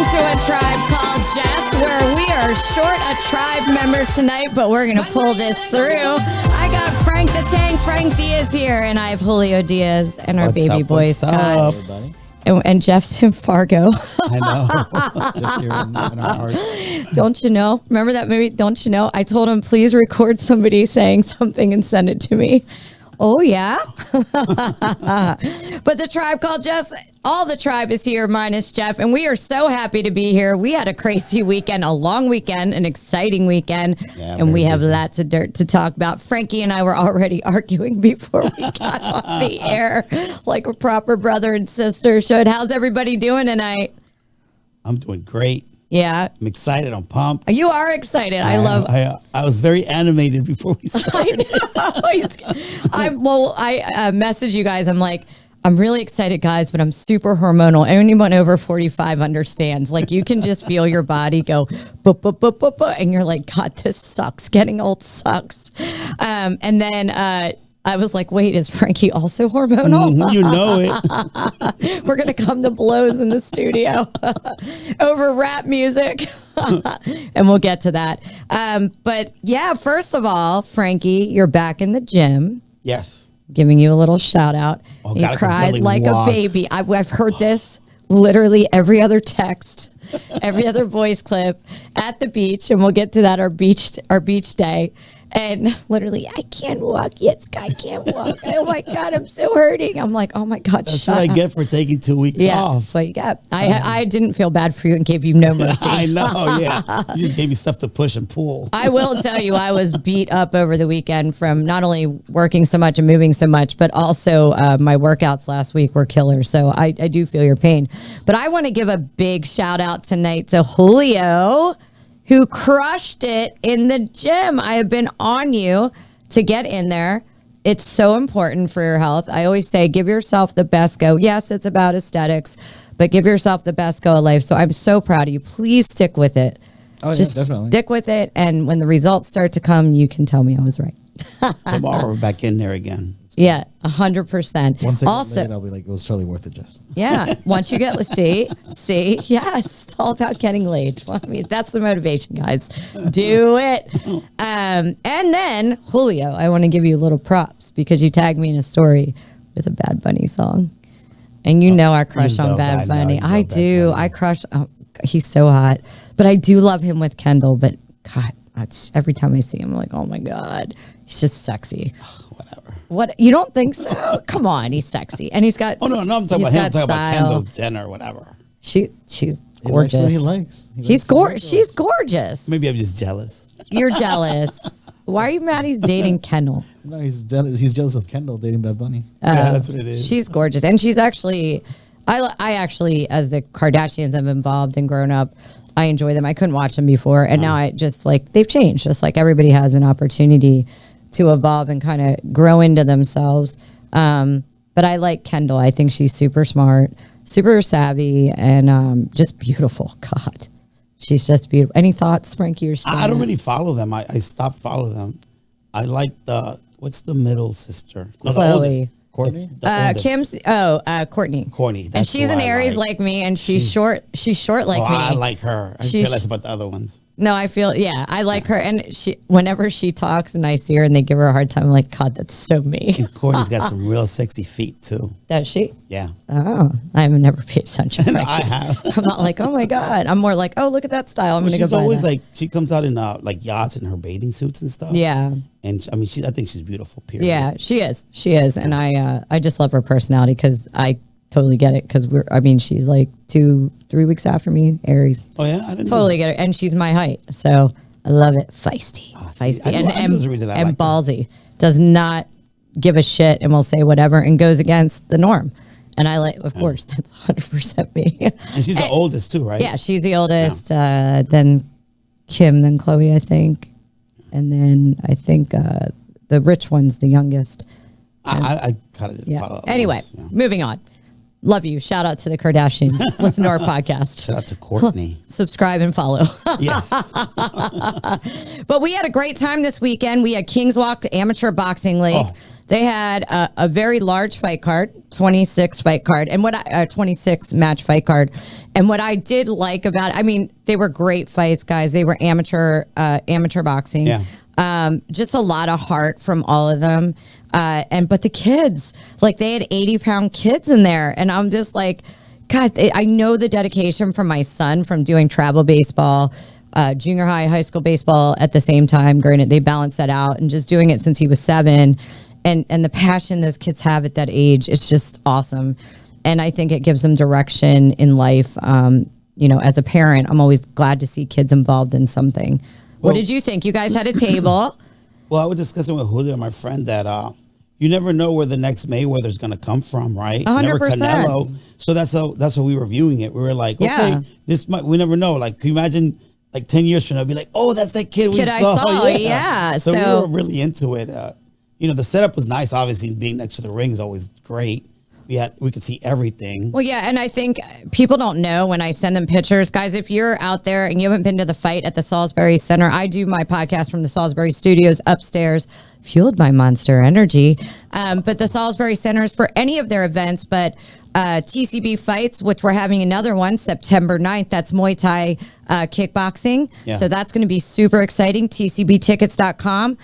to A Tribe Called Jess, where we are short a tribe member tonight, but we're going to pull this through. I got Frank the Tank, Frank Diaz here, and I have Julio Diaz and our baby boy, Scott. And Jeff's in Fargo. I know. Jeff's here in our hearts. Don't you know? Remember that movie, Don't You Know? I told him, please record somebody saying something and send it to me. Oh, yeah? But the Tribe Called Jess, all the tribe is here minus Jeff, and we are so happy to be here. We had a crazy weekend, a long weekend, an exciting weekend, and we have lots of dirt to talk about. Frankie and I were already arguing before we got on the air, like a proper brother and sister should. How's everybody doing tonight? I'm doing great. Yeah. I'm excited. I'm pumped. You are excited. I was very animated before we started. I messaged you guys. I'm like, I'm really excited, guys, but I'm super hormonal. Anyone over 45 understands. Like, you can just feel your body go, and you're like, God, this sucks. Getting old sucks. And then I was like, wait, is Frankie also hormonal? You know it. We're going to come to blows in the studio over rap music. And we'll get to that. But yeah, first of all, Frankie, you're back in the gym. Yes. Giving you a little shout out. Oh, you cried like a baby. I've heard this literally every other text, every other voice clip at the beach. And we'll get to that, our beach day. And literally, I can't walk yet. I can't walk. Oh my God, I'm so hurting. I'm like, oh my God, that's what I get for taking 2 weeks off. That's what you got. I didn't feel bad for you and gave you no mercy. I know, yeah. You just gave me stuff to push and pull. I will tell you, I was beat up over the weekend from not only working so much and moving so much, but also my workouts last week were killer. So I do feel your pain. But I want to give a big shout out tonight to Julio, who crushed it in the gym. I have been on you to get in there. It's so important for your health. I always say, give yourself the best go. Yes, it's about aesthetics, but give yourself the best go of life. So I'm so proud of you. Please stick with it. Oh, just yeah, definitely. stick with it. And when the results start to come, you can tell me I was right. Tomorrow we're back in there again. Yeah, 100%. Once I also, get laid, I'll be like, it was totally worth it, Jess. Yeah, once you get, see, yes, it's all about getting laid. Well, I mean, that's the motivation, guys. Do it. And then, Julio, I want to give you little props because you tagged me in a story with a Bad Bunny song. And you know I crush on Bad Bunny. I do. I crush. Oh, he's so hot. But I do love him with Kendall. But, God, every time I see him, I'm like, oh, my God. He's just sexy. Whatever. What, you don't think so? Come on, he's sexy, and he's got. Oh no, I'm talking about him. I'm talking about Kendall Jenner, or whatever. She's gorgeous. He likes what he likes. She's gorgeous. Maybe I'm just jealous. You're jealous. Why are you mad? He's dating Kendall. No, he's jealous of Kendall dating Bad Bunny. Yeah, that's what it is. She's gorgeous, and she's actually. I actually, as the Kardashians have evolved and grown up, I enjoy them. I couldn't watch them before, and now I just like they've changed. Just like everybody has an opportunity to evolve and kind of grow into themselves. But I like Kendall. I think she's super smart, super savvy, and just beautiful. God, she's just beautiful. Any thoughts, Frankie? I don't really follow them. I stopped following them. I like what's the middle sister? No, Chloe. Courtney? Kim's Courtney. Courtney. And she's an Aries like me, and she's short. She's short like me. I like her. I feel less about the other ones. No, I like her. And whenever she talks and I see her and they give her a hard time, I'm like, God, that's so me. And Courtney's got some real sexy feet too. Does she? Yeah. Oh, I've never paid attention. I have. I'm not like, oh my God. I'm more like, oh, look at that style. I'm going to go buy that. She's always like, she comes out in like yachts in her bathing suits and stuff. Yeah. And I mean, I think she's beautiful, period. Yeah, she is. She is. And I just love her personality because I totally get it because she's like 2-3 weeks after me, Aries. Oh yeah, I didn't totally get it, and she's my height, so I love it. Feisty, and ballsy. Does not give a shit and will say whatever and goes against the norm. And I like, of course, that's 100% me. And she's the oldest too, right? Yeah, she's the oldest. Yeah. Then Kim, then Chloe, I think, and then I think the rich one's the youngest. I kind of didn't follow. Anyway, moving on. Love you. Shout out to the Kardashians. Listen to our podcast. Shout out to Courtney. Subscribe and follow. Yes. But we had a great time this weekend. We had Kings Walk Amateur Boxing League. They had a very large fight card, 26 fight card, and 26 match fight card. And what I did like about it, I mean, they were great fights, guys. They were amateur boxing. Yeah. Just a lot of heart from all of them. But the kids, like they had 80-pound kids in there, and I'm just like, God, I know the dedication from my son from doing travel baseball, junior high school baseball at the same time. Granted, they balanced that out, and just doing it since he was 7. And the passion those kids have at that age, it's just awesome. And I think it gives them direction in life. As a parent, I'm always glad to see kids involved in something. What did you think? You guys had a table. Well, I was discussing with Julio, my friend, that you never know where the next Mayweather's going to come from, right? 100%. Never Canelo. So that's how we were viewing it. We were like, okay, we never know. Like, can you imagine, like 10 years from now, be like, oh, that's that kid we saw. Yeah. So we were really into it. The setup was nice. Obviously, being next to the ring is always great. We could see everything. Well, yeah, and I think people don't know when I send them pictures. Guys, if you're out there and you haven't been to the fight at the Salisbury Center, I do my podcast from the Salisbury Studios upstairs, fueled by Monster Energy. But the Salisbury Center is for any of their events, but TCB Fights, which we're having another one, September 9th, that's Muay Thai kickboxing. Yeah. So that's going to be super exciting, tcbtickets.com.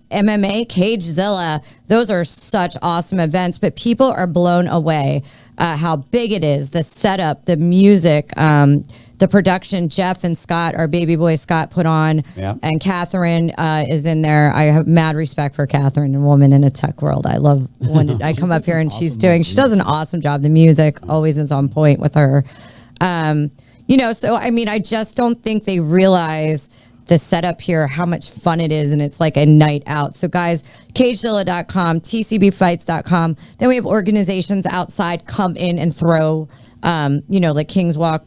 MMA, Cagezilla, those are such awesome events, but people are blown away how big it is, the setup, the music, the production. Jeff and Scott, our baby boy Scott, put on, and Catherine is in there. I have mad respect for Catherine, a woman in a tech world. I love when I come up here and she does an awesome job. The music always is on point with her. So I mean, I just don't think they realize the setup here, how much fun it is, and it's like a night out. So guys, cagezilla.com, tcbfights.com. Then we have organizations outside come in and throw, like King's Walk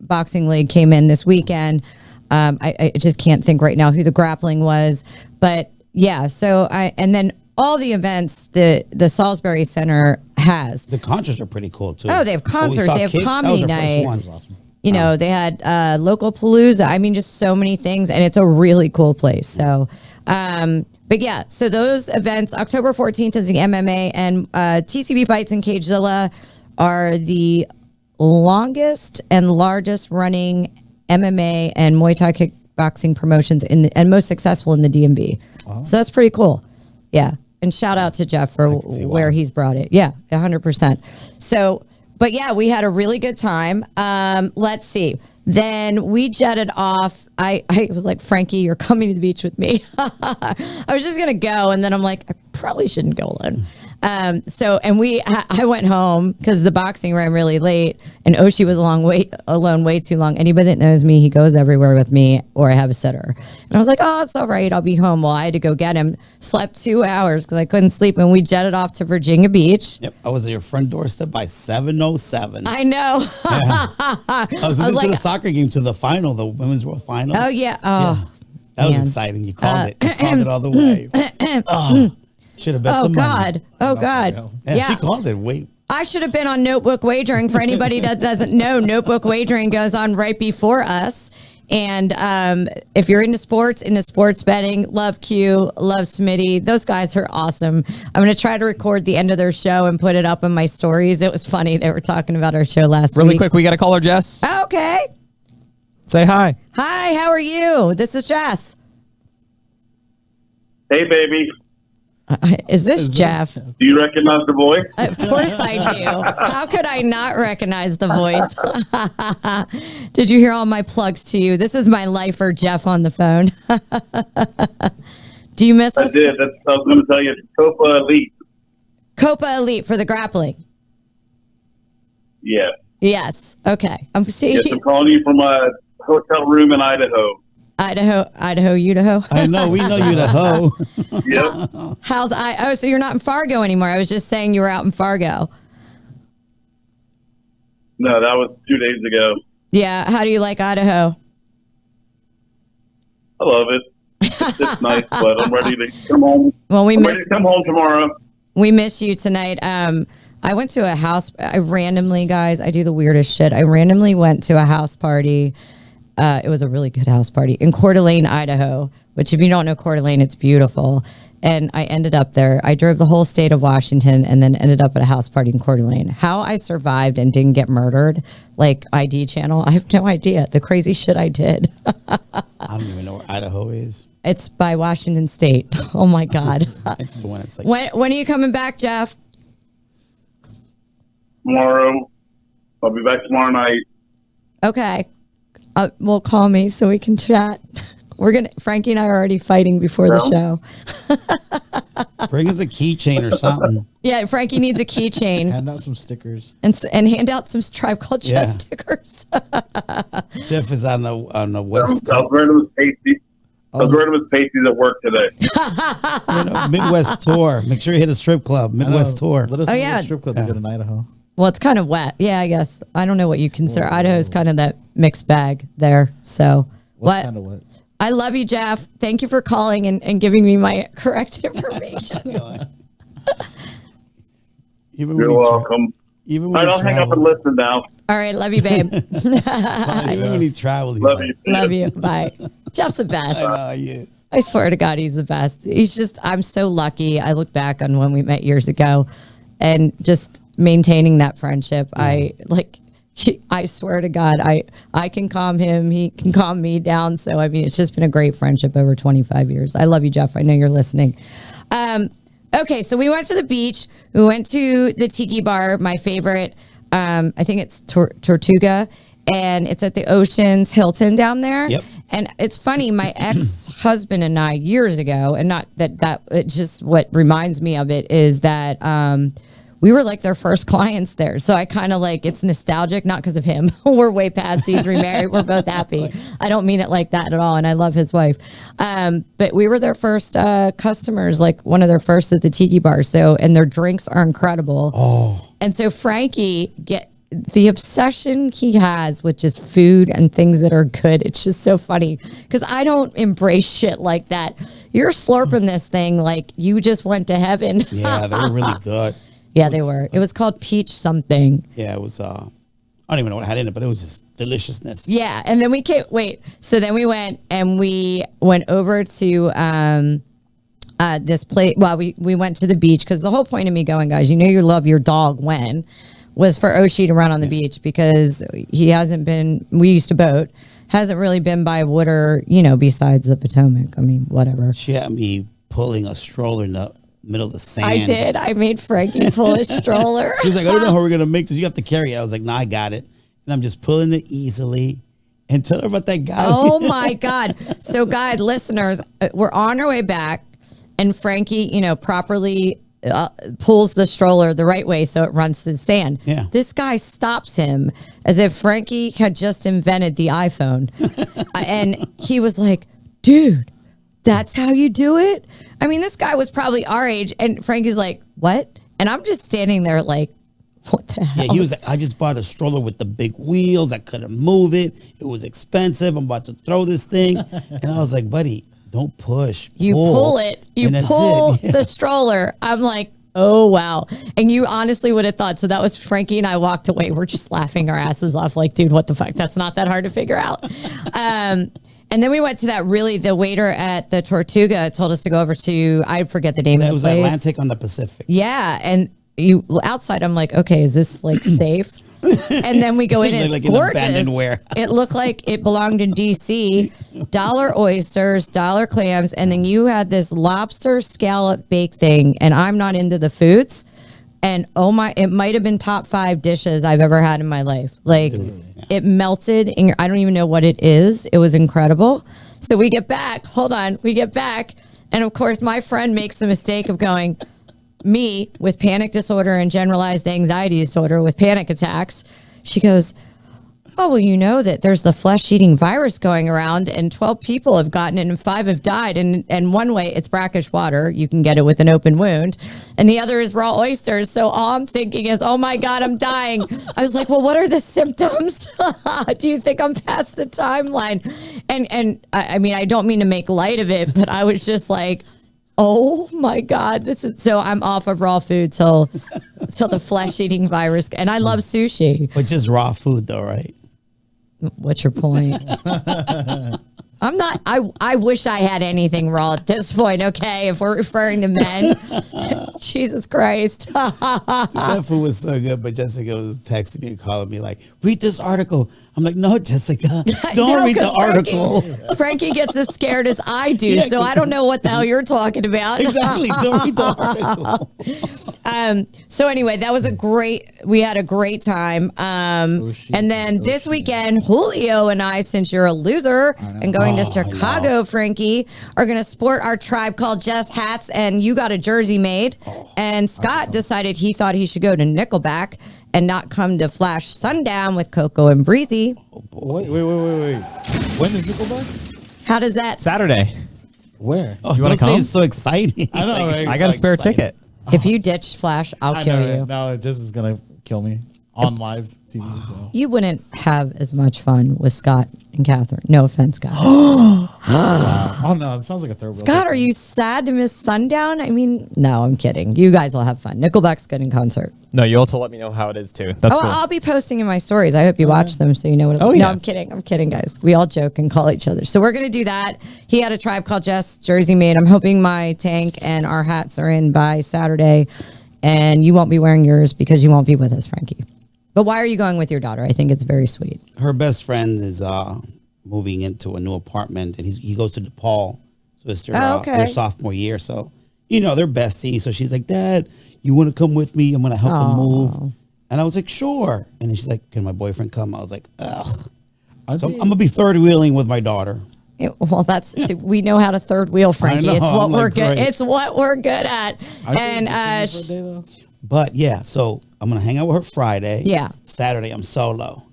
Boxing League came in this weekend. I just can't think right now who the grappling was, but yeah. So and then all the events the Salisbury Center has. The concerts are pretty cool too. Oh, they have concerts. They have comedy night. That was awesome. They had local palooza. I mean, just so many things, and it's a really cool place. So, but yeah, so those events, October 14th is the MMA, and TCB Fights and Cagezilla are the longest and largest running MMA and Muay Thai kickboxing promotions and most successful in the DMV. So that's pretty cool. Yeah, and shout out to Jeff for where he's brought it. Yeah, 100%. So. But yeah, we had a really good time. Let's see. Then we jetted off. I was like, Frankie, you're coming to the beach with me. I was just going to go. And then I'm like, I probably shouldn't go alone. I went home because the boxing ran really late, and Oshi was alone way too long. Anybody that knows me, he goes everywhere with me, or I have a sitter. And I was like, oh, it's all right. I'll be home. Well, I had to go get him. Slept 2 hours because I couldn't sleep, and we jetted off to Virginia Beach. Yep, I was at your front doorstep by 7:07. I know. I was listening to the soccer game, to the final, the Women's World Final. Oh, yeah. Oh, that was exciting. You called it. You called it all the way. Should have bet some money. Oh, God. Yeah, she called it. Wait. I should have been on Notebook Wagering. For anybody that doesn't know, Notebook Wagering goes on right before us. And if you're into sports betting, love Q, love Smitty. Those guys are awesome. I'm going to try to record the end of their show and put it up in my stories. It was funny. They were talking about our show last week. Really quick, we got a caller, Jess. Okay. Say hi. Hi, how are you? This is Jess. Hey, baby. Is this Jeff? Do you recognize the voice? Of course I do. How could I not recognize the voice? Did you hear all my plugs to you? This is my lifer, Jeff, on the phone. Do you miss us? I did. I was going to tell you. Copa Elite. Copa Elite for the grappling. Yeah. Yes. Okay. I'm seeing. Yes, I'm calling you from a hotel room in Idaho. Idaho. I know. We know Idaho. Yep. So you're not in Fargo anymore. I was just saying you were out in Fargo. No, that was 2 days ago. Yeah. How do you like Idaho? I love it. It's nice, but I'm ready to come home. Well, ready to come home tomorrow. We miss you tonight. I went to a house. I do the weirdest shit. I randomly went to a house party. It was a really good house party in Coeur d'Alene, Idaho, which if you don't know Coeur d'Alene, it's beautiful. and I ended up there. I drove the whole state of Washington and then ended up at a house party in Coeur d'Alene. How I survived and didn't get murdered, like ID channel, I have no idea. The crazy shit I did. I don't even know where Idaho is. It's by Washington State. Oh my God. It's the one that's like. When are you coming back, Jeff? Tomorrow. I'll be back tomorrow night. Okay. Well, call me so we can chat. Frankie and I are already fighting before the show. Bring us a keychain or something. Yeah, Frankie needs a keychain. Hand out some stickers. And hand out some Tribe Called Jess stickers. Jeff is on the west. I was wearing his pasties. I was wearing his pasties at work today. Midwest tour. Make sure you hit a strip club. Midwest tour. Let us know yeah. the strip club's good in Idaho. Well, it's kind of wet. Yeah, I guess. I don't know what you consider. Idaho is kind of that mixed bag there. So What's kind of wet? I love you, Jeff. Thank you for calling and giving me my correct information. You're welcome. Even when I don't hang up and listen now. All right, love you, babe. Even when he travels, Love you. Love you. Bye. Jeff's the best. He is. I swear to God, he's the best. I'm so lucky. I look back on when we met years ago and just maintaining that friendship. I swear to God, I can calm him. He can calm me down. So, I mean, it's just been a great friendship over 25 years. I love you, Jeff. I know you're listening. Okay, so we went to the beach. We went to the tiki bar, my favorite. I think it's Tortuga, and it's at the Oceans Hilton down there. Yep. And it's funny, my ex-husband and I years ago, and not that it just what reminds me of it is that we were like their first clients there. So I kind of like, it's nostalgic, not because of him. We're way past, he's remarried. We're both happy. I don't mean it like that at all. And I love his wife. But we were their first customers, like one of their first at the tiki bar. So, and their drinks are incredible. Oh. And so Frankie, the obsession he has with just food and things that are good. It's just so funny because I don't embrace shit like that. You're slurping this thing like you just went to heaven. Yeah, they were really good. Yeah, they were. It was called peach something. Yeah, it was. I don't even know what it had in it, but it was just deliciousness. Yeah, and then so then we went and we went over to this place. Well, we went to the beach because the whole point of me going, guys, you know you love your dog was for Oshie to run on the beach because he hasn't been. We used to boat. Hasn't really been by water, besides the Potomac. I mean, whatever. She had me pulling a stroller in the middle of the sand. I did. I made Frankie pull a stroller. She was like, I don't know how we're going to make this. You have to carry it. I was like, I got it. And I'm just pulling it easily. And tell her about that guy. Oh, my God. So, guys, listeners, we're on our way back. And Frankie, properly pulls the stroller the right way so it runs to the sand. Yeah. This guy stops him as if Frankie had just invented the iPhone. And he was like, dude, that's how you do it? I mean, this guy was probably our age, and Frankie's like, what? And I'm just standing there like, what the hell? Yeah, he was like, I just bought a stroller with the big wheels. I couldn't move it. It was expensive. I'm about to throw this thing. And I was like, buddy, don't push. You pull it. You pull Yeah. the stroller. I'm like, oh, wow. And you honestly would have thought. So that was Frankie and I walked away. We're just laughing our asses off like, dude, what the fuck? That's not that hard to figure out. And then we went to the waiter at the Tortuga told us to go over to, I forget the name of the place. It was Atlantic on the Pacific. Yeah. And outside, I'm like, okay, is this like safe? And then we go in and it's gorgeous. It looked like it belonged in DC. $1 oysters, $1 clams. And then you had this lobster scallop bake thing. And I'm not into the foods. And it might have been top 5 dishes I've ever had in my life. Like it melted in I don't even know what it is. It was incredible. So we get back. Hold on. We get back. And of course, my friend makes the mistake of going, me with panic disorder and generalized anxiety disorder with panic attacks. She goes, oh, well, you know that there's the flesh-eating virus going around and 12 people have gotten it and 5 have died. And one way, it's brackish water. You can get it with an open wound. And the other is raw oysters. So all I'm thinking is, oh, my God, I'm dying. I was like, well, what are the symptoms? Do you think I'm past the timeline? And I mean, I don't mean to make light of it, but I was just like, oh my God, so I'm off of raw food till the flesh-eating virus. And I love sushi. But just raw food though, right? What's your point? I'm not. I wish I had anything raw at this point. Okay, if we're referring to men, Jesus Christ. That food was so good, but Jessica was texting me and calling me like, "Read this article." I'm like, "No, Jessica, don't read the article." Frankie gets as scared as I do, so I don't know what the hell you're talking about. Exactly, don't read the article. So anyway, that was we had a great time. And then this weekend, Julio and I, since you're a loser and going to Chicago, Frankie, are going to sport our Tribe Called Jess hats, and you got a jersey made. And Scott decided he thought he should go to Nickelback and not come to Flash Sundown with Coco and Breezy. Wait. When is Nickelback? How does that? Saturday. Where? Oh, You wanna don't say come? it's so exciting. I know, right? I got a spare ticket. If you ditch Flash, I'll kill you. Right? No, it just is gonna kill me on live TV. So. You wouldn't have as much fun with Scott and Catherine. No offense, Scott. Oh no, it sounds like a third. Scott, are you sad to miss Sundown? I mean, no, I'm kidding. You guys will have fun. Nickelback's good in concert. No, you also let me know how it is too. That's cool. I'll be posting in my stories. I hope you watch them so you know what. Oh, No, yeah. I'm kidding. I'm kidding, guys. We all joke and call each other. So we're gonna do that. He had a Tribe Called Jess jersey made. I'm hoping my tank and our hats are in by Saturday, and you won't be wearing yours because you won't be with us, Frankie. But why are you going with your daughter? I think it's very sweet. Her best friend is moving into a new apartment, and he goes to DePaul, so it's their sophomore year. So they're besties. So she's like, "Dad, you want to come with me? I'm gonna help him move." And I was like, "Sure." And then she's like, "Can my boyfriend come?" I was like, "Ugh." So I'm gonna be third wheeling with my daughter. Well, we know how to third wheel, Frankie. I know, It's what I'm we're like, good. great. It's what we're good at. And But yeah, so I'm gonna hang out with her Friday. Yeah. Saturday I'm solo.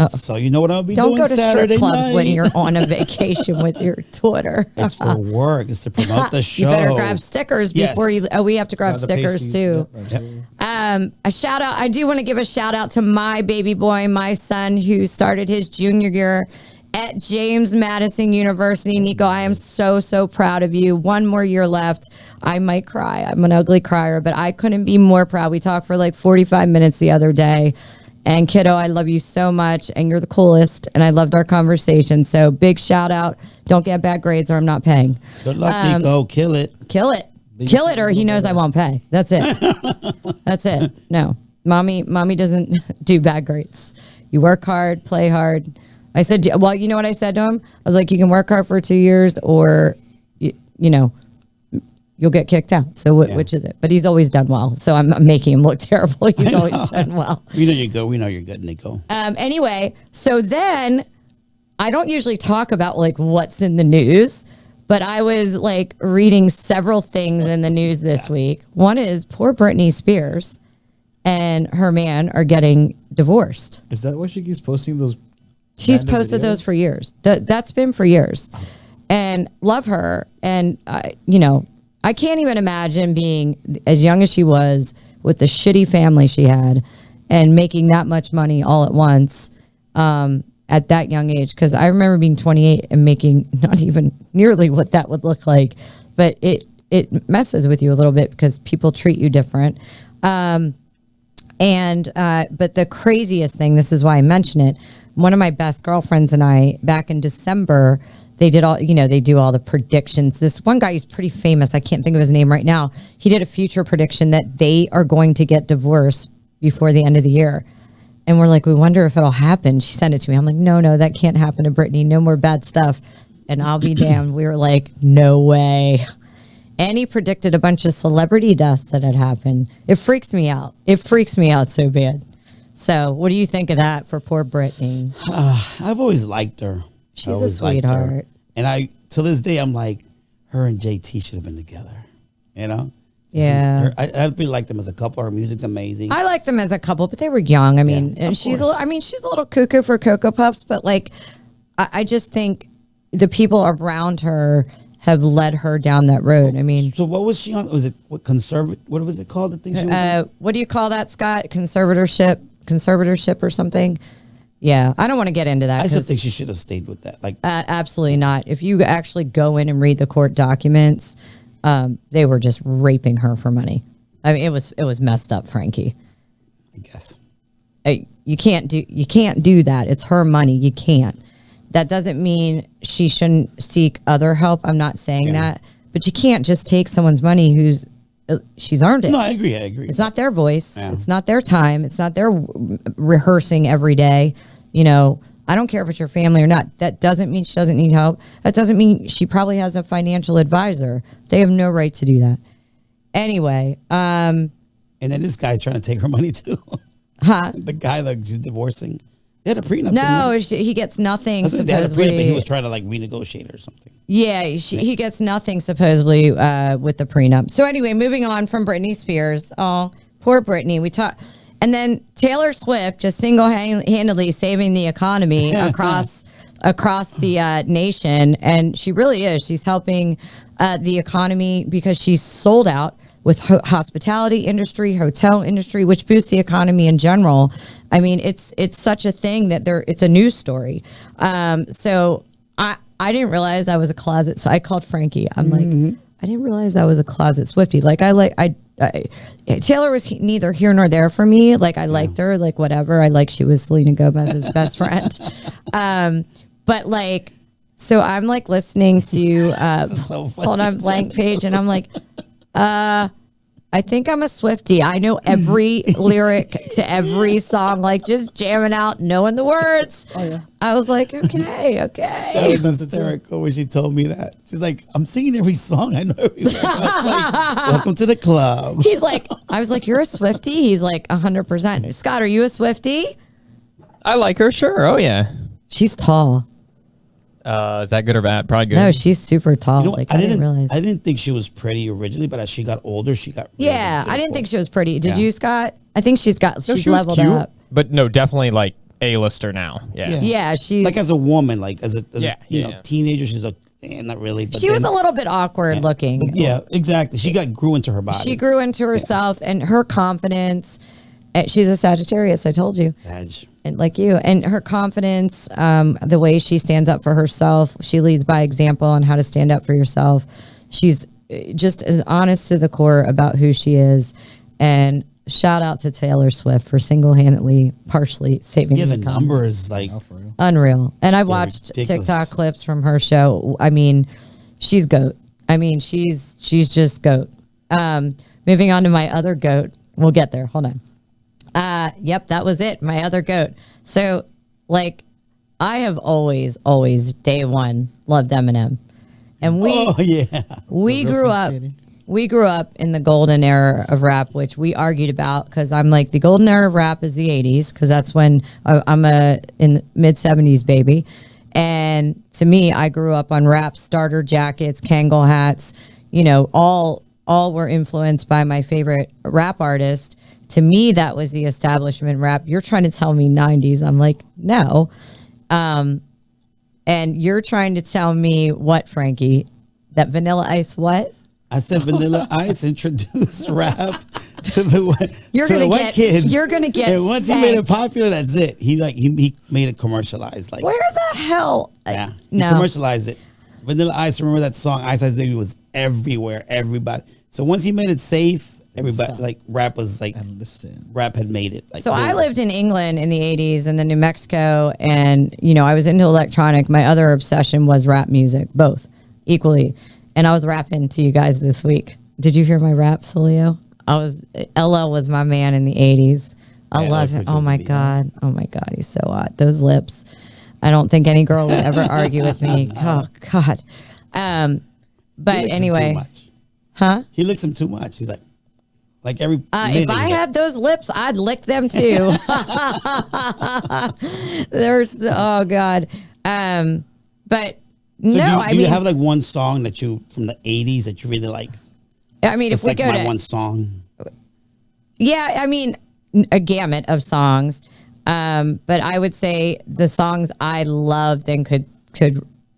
So you know what I'll be don't doing go to Saturday strip clubs night? when you're on a vacation with your Twitter. It's for work. It's to promote the show. You better grab stickers before Yes. you. Oh, we have to grab the stickers pasties. too. Yep, absolutely. A shout out. I do want to give a shout out to my baby boy, my son, who started his junior year at James Madison University. Nico, I am so proud of you. One more year left. I might cry. I'm an ugly crier, but I couldn't be more proud. We talked for like 45 minutes the other day. And kiddo, I love you so much, and you're the coolest, and I loved our conversation. So big shout out. Don't get bad grades or I'm not paying. Good luck, Nico. Kill it. Kill it, or he knows I won't pay. That's it. That's it. No, mommy doesn't do bad grades. You work hard, play hard. I said, well, you know what I said to him? I was like, you can work hard for 2 years, or you'll get kicked out. So which is it? But he's always done well. So I'm making him look terrible. He's always done well. We know you're good. We know you're good, Nico. Anyway, so then I don't usually talk about like what's in the news, but I was like reading several things in the news this week. One is poor Britney Spears and her man are getting divorced. Is that why she keeps posting those? She's random posted videos? those for years. That's been for years. And love her. And, I can't even imagine being as young as she was with the shitty family she had and making that much money all at once at that young age. Because I remember being 28 and making not even nearly what that would look like. But it messes with you a little bit because people treat you different. But the craziest thing, this is why I mention it, one of my best girlfriends and I, back in December, they did they do all the predictions. This one guy is pretty famous. I can't think of his name right now. He did a future prediction that they are going to get divorced before the end of the year. And we're like, we wonder if it'll happen. She sent it to me. I'm like, no, that can't happen to Britney. No more bad stuff. And I'll be damned. We were like, no way. And he predicted a bunch of celebrity deaths that had happened. It freaks me out. It freaks me out so bad. So what do you think of that for poor Britney? I've always liked her. She's a sweetheart. And to this day, I'm like, her and JT should have been together. Yeah. I feel like them as a couple. Her music's amazing. I like them as a couple, but they were young. I mean, and she's a little cuckoo for Cocoa Puffs, but like, I just think the people around her have led her down that road. I mean, so what was she on? Was it what was it called? The thing she was on? What do you call that, Scott? Conservatorship or something? Yeah, I don't want to get into that. I still think she should have stayed with that. Like, absolutely not. If you actually go in and read the court documents, they were just raping her for money. I mean, it was messed up, Frankie. I guess You can't do that. It's her money. You can't. That doesn't mean she shouldn't seek other help. I'm not saying that, but you can't just take someone's money she's earned it. No, I agree. It's not their voice. Yeah. It's not their time. It's not their rehearsing every day. You know, I don't care if it's your family or not. That doesn't mean she doesn't need help. That doesn't mean she probably has a financial advisor. They have no right to do that. Anyway. And then this guy's trying to take her money too. Huh? The guy that she's divorcing. They had a prenup. No, he gets nothing. They had a prenup, but he was trying to like renegotiate or something. Yeah, he gets nothing supposedly with the prenup. So anyway, moving on from Britney Spears. Oh, poor Britney. And then Taylor Swift just single-handedly saving the economy across the nation, and she really is. She's helping the economy because she's sold out with hospitality industry, hotel industry, which boosts the economy in general. I mean, it's such a thing that it's a news story. So I didn't realize I was a closet. So I called Frankie. I'm like, I didn't realize I was a closet Swiftie. Like Taylor was neither here nor there for me. Like I liked her, like whatever. She was Selena Gomez's best friend. But like, so I'm like listening to hold on, blank page, and I'm like, I think I'm a Swiftie. I know every lyric to every song, like just jamming out, knowing the words. Oh, yeah. I was like, okay. That was hysterical when she told me that. She's like, I'm singing every song. I know every word. Like, welcome to the club. He's like, I was like, you're a Swiftie? He's like, 100%. Scott, are you a Swiftie? I like her, sure. Oh, yeah. She's tall. Is that good or bad? Probably good. No, she's super tall. You know, like I didn't realize. I didn't think she was pretty originally, but as she got older, she got really I didn't think she was pretty. Did you, Scott? I think she's leveled cute, up. But no, definitely like A-lister now. Yeah, she's like as a woman, like as a teenager, she's not really. But she was a little bit awkward looking. Yeah, exactly. She grew into her body. She grew into herself and her confidence. She's a Sagittarius, I told you. And like you. And her confidence, the way she stands up for herself, she leads by example on how to stand up for yourself. She's just as honest to the core about who she is. And shout out to Taylor Swift for single-handedly, partially saving the numbers, like unreal. And I watched ridiculous TikTok clips from her show. I mean, she's GOAT. I mean, she's just GOAT. Moving on to my other GOAT. We'll get there. Hold on. Yep, that was it. My other GOAT. So, like, I have always day one loved Eminem, and we grew up in the golden era of rap, which we argued about because I'm like the golden era of rap is the '80s because that's when I'm in mid '70s baby, and to me, I grew up on rap starter jackets, Kangol hats, you know, all were influenced by my favorite rap artist. To me, that was the establishment rap. You're trying to tell me 90s. I'm like, no. And you're trying to tell me what, Frankie? That Vanilla Ice what? I said Vanilla Ice introduced rap to the white kids. You're going to get And once he made it popular, that's it. He made it commercialized. Like, where the hell? Yeah. He commercialized it. Vanilla Ice, remember that song, Ice Ice Baby, was everywhere. Everybody. So once he made it safe, everybody, like, rap was like, rap had made it. Like, so I lived in England in the 80s and then New Mexico, and, you know, I was into electronic. My other obsession was rap music, both equally. And I was rapping to you guys this week. Did you hear my rap, Julio? LL was my man in the 80s. I love him. Oh my God, he's so hot. Those lips. I don't think any girl would ever argue with me. Oh God. But anyway. Huh? He licks him too much. He's like every if I had those lips, I'd lick them too. Oh God. But so do you have like one song that you from the 80s that you really like? I mean, if we go to one song. Yeah, I mean, a gamut of songs. But I would say the songs I loved and could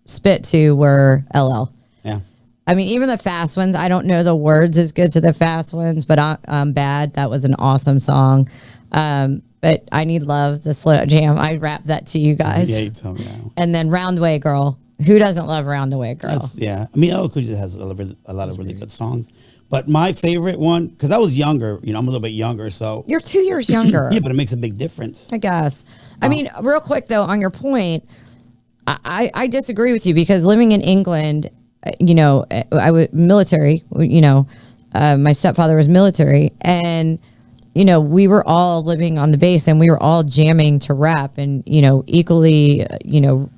spit to were LL. Yeah. I mean, even the fast ones, I don't know the words as good to the fast ones, but I'm Bad. That was an awesome song. But I Need Love, the slow jam. I rap that to you guys. Yeah, you told me that. And then Roundaway Girl. Who doesn't love Roundaway Girl? I mean, LL Cool J has a lot of really good songs. But my favorite one, because I was younger, you know, I'm a little bit younger, so. You're 2 years younger. Yeah, but it makes a big difference. I guess. I mean, real quick, though, on your point, I disagree with you because living in England, you know, I was military, you know, my stepfather was military, and, you know, we were all living on the base and we were all jamming to rap and, you know, equally, you know,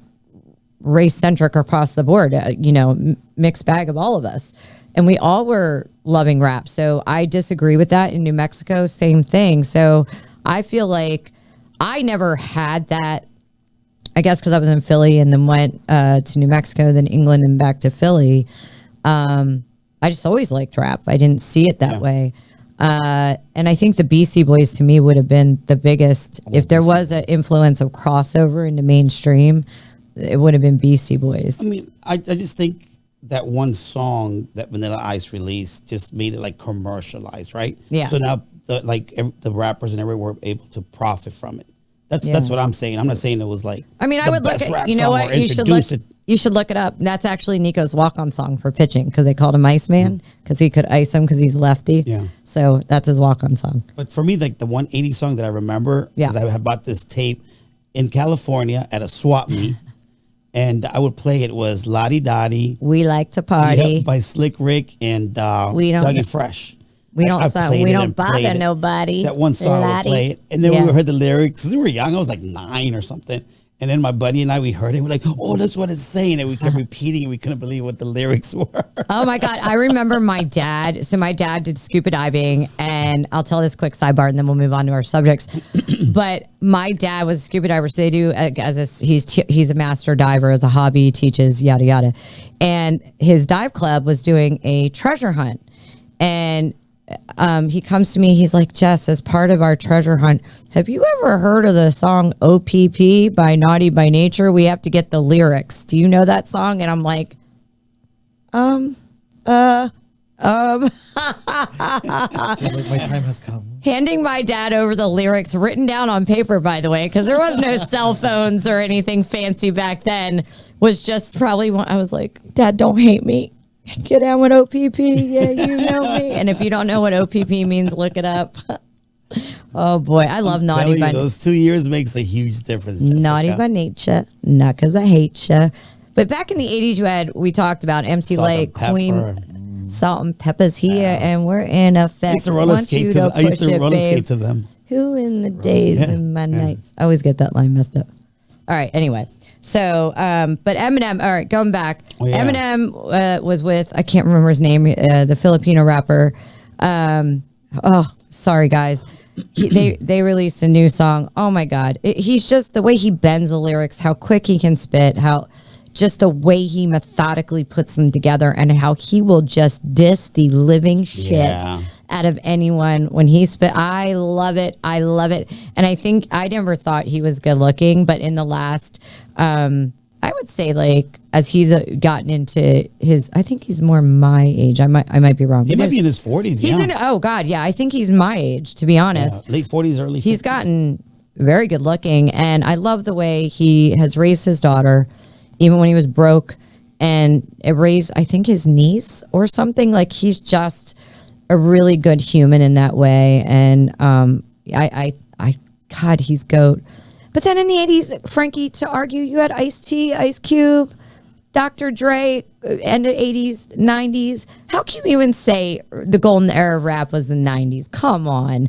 race centric across the board, you know, mixed bag of all of us. And we all were loving rap. So I disagree with that. In New Mexico, same thing. So I feel like I never had that, I guess, because I was in Philly and then went to New Mexico, then England and back to Philly. I just always liked rap. I didn't see it that way. And I think the Beastie Boys to me would have been the biggest. If there was an influence of crossover into mainstream, it would have been Beastie Boys. I mean, I just think that one song that Vanilla Ice released just made it like commercialized, right? Yeah. So now the rappers and everyone were able to profit from it. That's what I'm saying. I'm not saying it was like. I mean, I would look at, you know what, you should look it up. That's actually Nico's walk-on song for pitching because they called him Iceman because he could ice him because he's lefty. Yeah. So that's his walk-on song. But for me, like the 180 song that I remember, because I had bought this tape in California at a swap meet, and I would play it was Lottie Dottie. We Like to Party. By Slick Rick and Dougie Fresh. We don't bother nobody. That one song I would play it. And then we heard the lyrics. Because we were young. I was like 9 or something. And then my buddy and I, we heard it. We're like, oh, that's what it's saying. And we kept repeating it. We couldn't believe what the lyrics were. Oh, my God. I remember my dad. So my dad did scuba diving. And I'll tell this quick sidebar and then we'll move on to our subjects. But my dad was a scuba diver. So they do, he's a master diver as a hobby, teaches, yada, yada. And his dive club was doing a treasure hunt. And he comes to me, he's like, Jess, as part of our treasure hunt, have you ever heard of the song OPP by Naughty by Nature? We have to get the lyrics. Do you know that song? And I'm like, She's like, my time has come. handing my dad over the lyrics written down on paper, by the way, because there was no cell phones or anything fancy back then, was just probably one. I was like, Dad, don't hate me. Get down with OPP. Yeah, you know me. And if you don't know what OPP means, look it up. Oh, boy. I love Naughty by Nature. Those 2 years makes a huge difference. Jessica. Naughty by Nature. Not because I hate you. But back in the 80s, we talked about MC Light, Queen, Salt and Pepper's here, and we're in effect. I used to roller skate to them. Who in the days and my nights? I always get that line messed up. All right, anyway. So, but Eminem, all right, going back. Oh, yeah. Eminem was with, I can't remember his name, the Filipino rapper. Sorry, guys. They released a new song. Oh, my God. He's just, the way he bends the lyrics, how quick he can spit, how just the way he methodically puts them together and how he will just diss the living shit out of anyone when he spit. I love it. I love it. And I think I never thought he was good looking, but in the last, I would say, like, as he's gotten into his, I think he's more my age. I might be wrong. He might be in his 40s. He's in, oh God, yeah. I think he's my age, to be honest. Late 40s, early 50s. He's gotten very good looking, and I love the way he has raised his daughter, even when he was broke, and it raised, I think, his niece or something. Like, he's just a really good human in that way, and God, he's GOAT. But then in the 80s, Frankie, to argue, you had Ice-T, Ice Cube, Dr. Dre, end of 80s, 90s. How can you even say the golden era of rap was the 90s? Come on.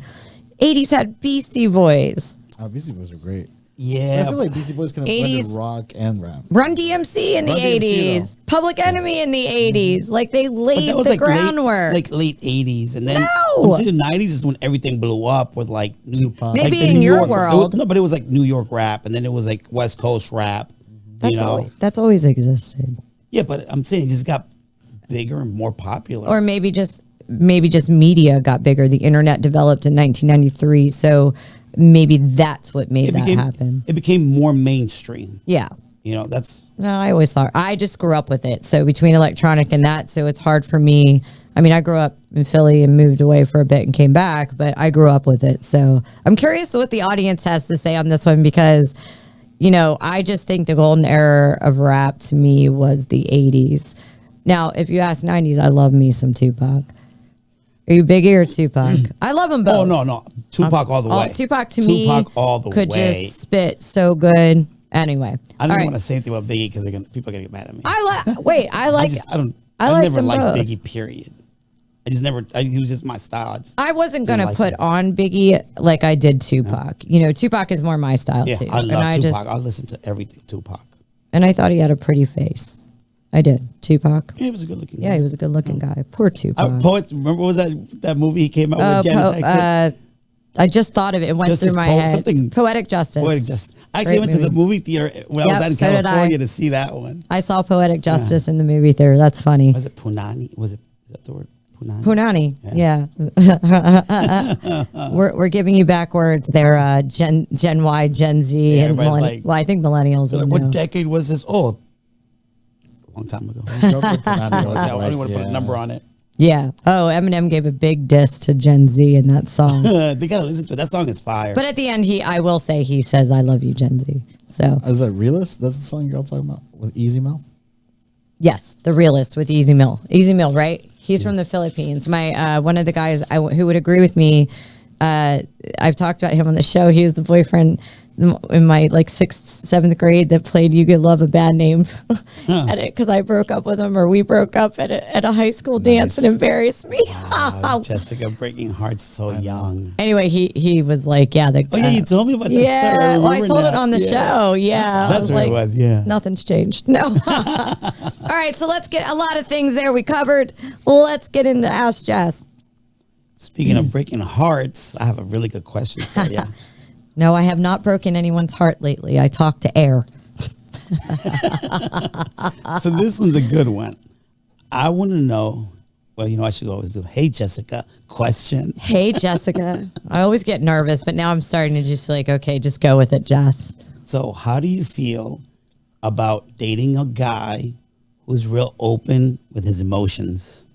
80s had Beastie Boys. Beastie Boys are great. Yeah. I feel like Beastie Boys kind of blended rock and rap. Run DMC in the 80s. Public Enemy in the 80s. Like, they laid the groundwork. Like late 80s. And then until the 90s is when everything blew up with like Tupac. Maybe like in your world. But it was like New York rap. And then it was like West Coast rap. That's always existed. Yeah, but I'm saying it just got bigger and more popular. Or maybe just media got bigger. The internet developed in 1993. So maybe that's what made that happen. It became more mainstream. Yeah. That's... No, I always thought... I just grew up with it. So between electronic and that, so it's hard for me. I mean, I grew up in Philly and moved away for a bit and came back, but I grew up with it. So I'm curious what the audience has to say on this one because, I just think the golden era of rap to me was the 80s. Now, if you ask 90s, I love me some Tupac. Are you Biggie or Tupac? I love them both. Oh, no. Tupac all the way. Tupac to me all the could way. just spit so good. Anyway, I don't want to say anything about Biggie because people are gonna get mad at me. I like never them liked both. Biggie. Period. He was just my style. I wasn't gonna like put him. on Biggie like I did Tupac. You know, Tupac is more my style Yeah, too. I love and Tupac. I listen to everything Tupac. And I thought he had a pretty face. I did. Tupac. Yeah, he was a good looking. Yeah, he was a good looking guy. Poor Tupac. Poets. Remember, what was that movie he came out with? Janet Jackson? I just thought of it. It went Justice through my Poet, head. something- Poetic Justice. Poetic Justice. I actually went to the movie theater when I was out in so did California I. to see that one. I saw Poetic Justice in the movie theater. That's funny. Was it Punani? Is that the word? Punani. Yeah. we're giving you backwards there, Gen Y, Gen Z, and everybody's like- well, I think millennials would What know. decade was this? Oh, a long time ago. I don't want to put a number on it. Yeah. Oh, Eminem gave a big diss to Gen Z in that song. They gotta listen to it. That song is fire. But at the end, I will say he says, "I love you, Gen Z." So Is that Realist? That's the song you're all talking about with Easy Mel? yes, the realist with Easy Mill. Easy Mill, right? He's from the Philippines. My one of the guys who would agree with me. I've talked about him on the show. He was the boyfriend in my like 6th, 7th grade that played "You Could Love a Bad Name" at it because I broke up with him, or we broke up at a high school dance and embarrassed me. Wow, Jessica breaking hearts so young. Anyway, he was like, yeah, you told me about that yeah. story. Well, I told it on the show. Yeah, That's what it was. Yeah. Nothing's changed. No. All right, so let's get a lot of things there we covered. Let's get into Ask Jess. Speaking of breaking hearts, I have a really good question for you. No, I have not broken anyone's heart lately. I talk to air. So this one's a good one. I want to know. Well, I should always do. Hey, Jessica, question. Hey, Jessica. I always get nervous, but now I'm starting to just feel like, okay, just go with it, Jess. So, how do you feel about dating a guy who's real open with his emotions?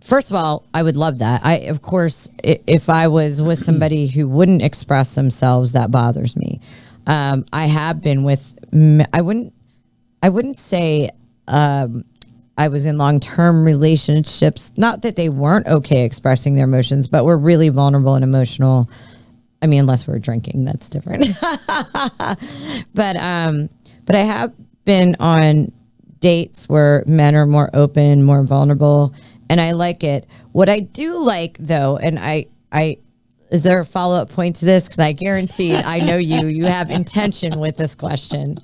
First of all, I would love that. Of course, if I was with somebody who wouldn't express themselves, that bothers me. I have been with. I wouldn't say I was in long-term relationships. Not that they weren't okay expressing their emotions, but were really vulnerable and emotional. I mean, unless we're drinking, that's different. But I have been on dates where men are more open, more vulnerable, and I like it. What I do like, though, and I is there a follow-up point to this? Because I guarantee I know you have intention with this question.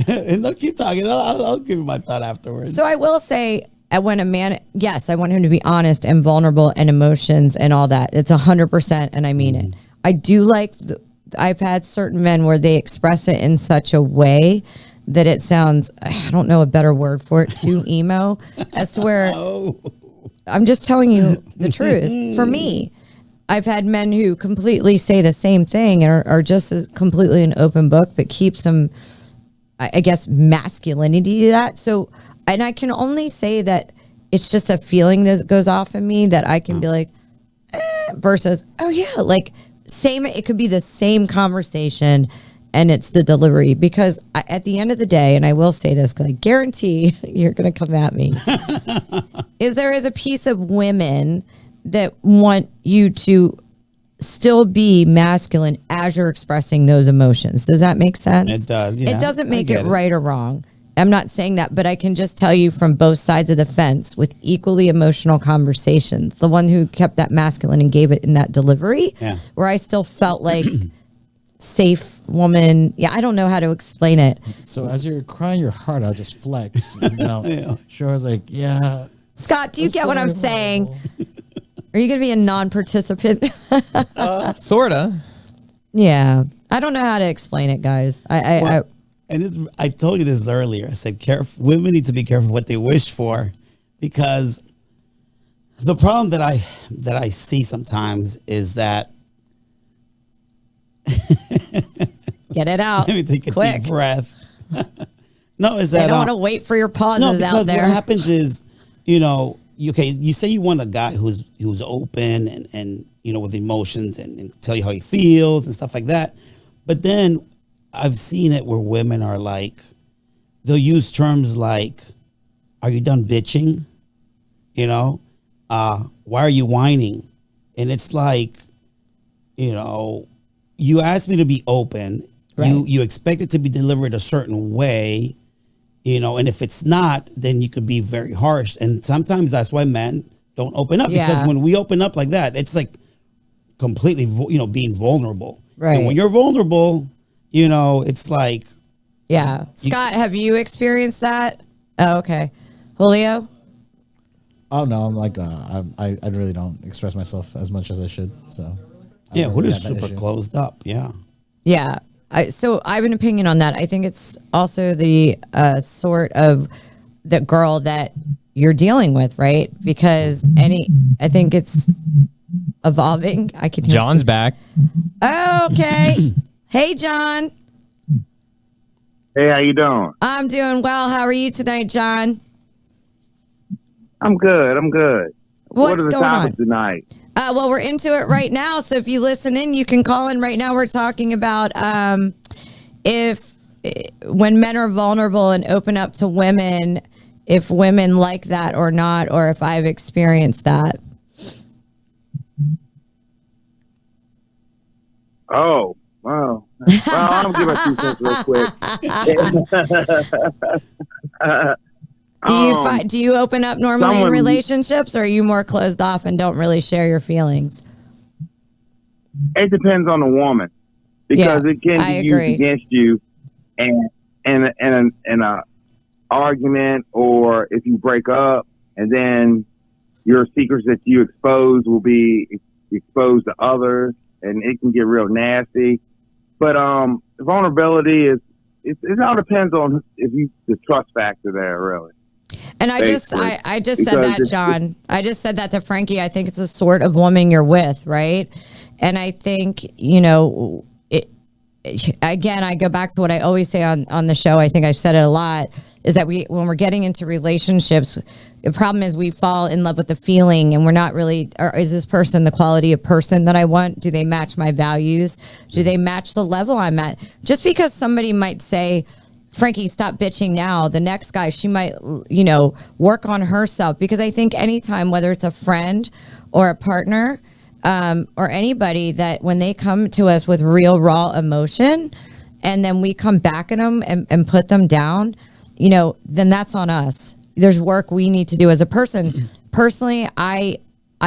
No, keep talking. I'll give you my thought afterwards. So I will say, when a man, yes, I want him to be honest and vulnerable and emotions and all that. It's 100%, and I mean it. I do like. I've had certain men where they express it in such a way that it sounds, I don't know a better word for it, too emo, as to where I'm just telling you the truth. For me, I've had men who completely say the same thing and are just as completely an open book, but keep some, I guess, masculinity to that. So, and I can only say that it's just a feeling that goes off in me that I can be like, versus, oh yeah, like same, it could be the same conversation and it's the delivery, because at the end of the day, and I will say this because I guarantee you're going to come at me, there is a piece of women that want you to still be masculine as you're expressing those emotions. Does that make sense? It does. Yeah, it doesn't make it right or wrong. I'm not saying that, but I can just tell you from both sides of the fence with equally emotional conversations. The one who kept that masculine and gave it in that delivery, where I still felt like safe woman. Yeah, I don't know how to explain it. So as you're crying your heart out, just flex. Sure, I was like, yeah. Scott, do you get what I'm saying? Are you going to be a non-participant? Sorta. Yeah. I don't know how to explain it, guys. I told you this earlier. I said, women need to be careful what they wish for, because the problem that I see sometimes is that. Get it out. Let me take a quick. deep breath. No, is that I don't want to wait for your pauses out there. What happens is, you say you want a guy who's open and with emotions and tell you how he feels and stuff like that, but then I've seen it where women are like, they'll use terms like, "Are you done bitching?" Why are you whining? And it's like, you asked me to be open. Right. You expect it to be delivered a certain way, and if it's not, then you could be very harsh. And sometimes that's why men don't open up, because when we open up like that, it's like completely, being vulnerable. Right. And when you're vulnerable, it's like. Yeah. Scott, have you experienced that? Oh, okay. Julio? Oh no, I'm like I really don't express myself as much as I should. So yeah, what is super closed up? Yeah. Yeah. So I have an opinion on that. I think it's also the sort of the girl that you're dealing with, right? Because I think it's evolving. I can hear John's back. Okay. Hey, John. Hey, how you doing? I'm doing well. How are you tonight, John? I'm good. What are the going topics on tonight? Well, we're into it right now. So if you listen in, you can call in right now. We're talking about when men are vulnerable and open up to women, if women like that or not, or if I've experienced that. Oh, wow. Well, I'm gonna give my 2 cents real quick. Do you open up normally in relationships, or are you more closed off and don't really share your feelings? It depends on the woman, because it can be used against you, and in a argument, or if you break up, and then your secrets that you expose will be exposed to others, and it can get real nasty. But vulnerability it all depends on if you the trust factor there, really. And I just said that, John. I just said that to Frankie. I think it's the sort of woman you're with, right? And I think, again, I go back to what I always say on the show. I think I've said it a lot, is that when we're getting into relationships, the problem is we fall in love with the feeling, and we're not really, or is this person the quality of person that I want? Do they match my values? Do they match the level I'm at? Just because somebody might say, Frankie, stop bitching now, the next guy, she might, work on herself. Because I think anytime, whether it's a friend or a partner, or anybody, that when they come to us with real raw emotion, and then we come back at them and put them down, then that's on us. There's work we need to do as a person. Personally, I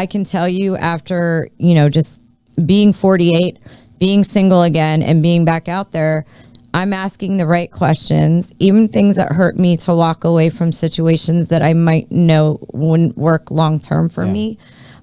can tell you, after, just being 48, being single again, and being back out there, I'm asking the right questions, even things that hurt me, to walk away from situations that I might know wouldn't work long term for me.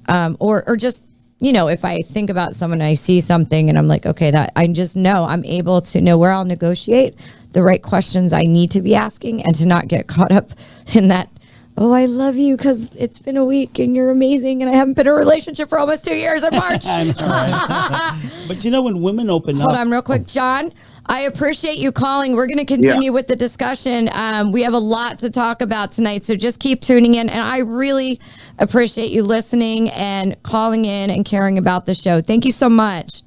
Or just, if I think about someone and I see something and I'm like, okay, that I just know I'm able to know where I'll negotiate the right questions I need to be asking, and to not get caught up in that, oh, I love you because it's been a week and you're amazing and I haven't been in a relationship for almost 2 years in March. I know, right? But when women open up. Hold on real quick, John. I appreciate you calling. We're going to continue with the discussion. We have a lot to talk about tonight, so just keep tuning in. And I really appreciate you listening and calling in and caring about the show. Thank you so much.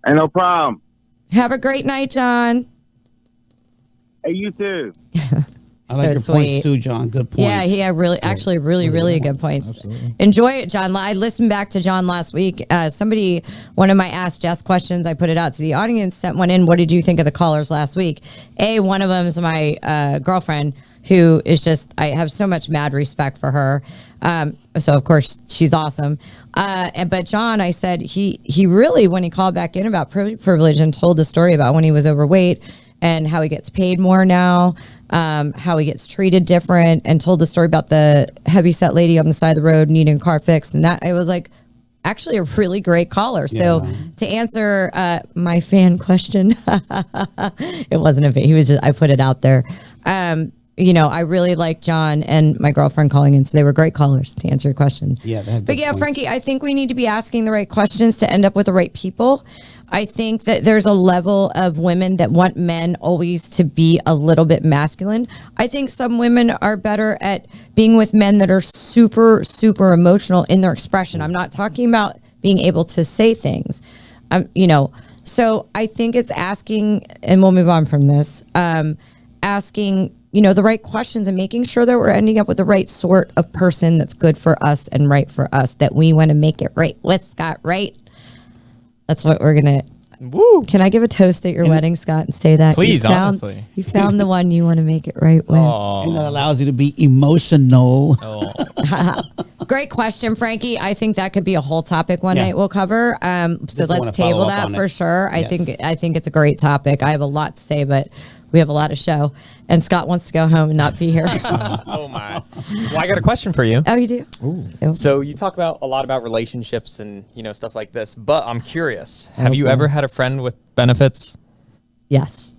Hey, no problem. Have a great night, John. Hey, you too. I like your points too, John. Good points. Yeah, he had really good points. Absolutely. Enjoy it, John. I listened back to John last week. One of my Ask Jess questions, I put it out to the audience, sent one in. What did you think of the callers last week? One of them is my girlfriend, who is just, I have so much mad respect for her. So of course she's awesome. But John, I said, he really, when he called back in about privilege and told the story about when he was overweight and how he gets paid more now, how he gets treated different, and told the story about the heavyset lady on the side of the road needing a car fixed. And that, I was like, actually a really great caller. So to answer my fan question, it wasn't a fan. He was just, I put it out there. I really like John and my girlfriend calling in, so they were great callers, to answer your question. Yeah, they had but good yeah, points. Frankie, I think we need to be asking the right questions to end up with the right people. I think that there's a level of women that want men always to be a little bit masculine. I think some women are better at being with men that are super, super emotional in their expression. I'm not talking about being able to say things, So I think it's asking, and we'll move on from this, asking, the right questions and making sure that we're ending up with the right sort of person that's good for us and right for us, that we want to make it right with, Scott, right? That's what we're gonna. Woo. Can I give a toast at your wedding, Scott, and say that? Please, honestly. You found the one you want to make it right with. And that allows you to be emotional. Great question, Frankie. I think that could be a whole topic one night we'll cover. So let's table that for sure. I think it's a great topic. I have a lot to say, but we have a lot of show. And Scott wants to go home and not be here. Oh my. Well, I got a question for you. Oh, you do? Ooh. So you talk about a lot about relationships and, stuff like this, but I'm curious. Have you ever had a friend with benefits? Yes.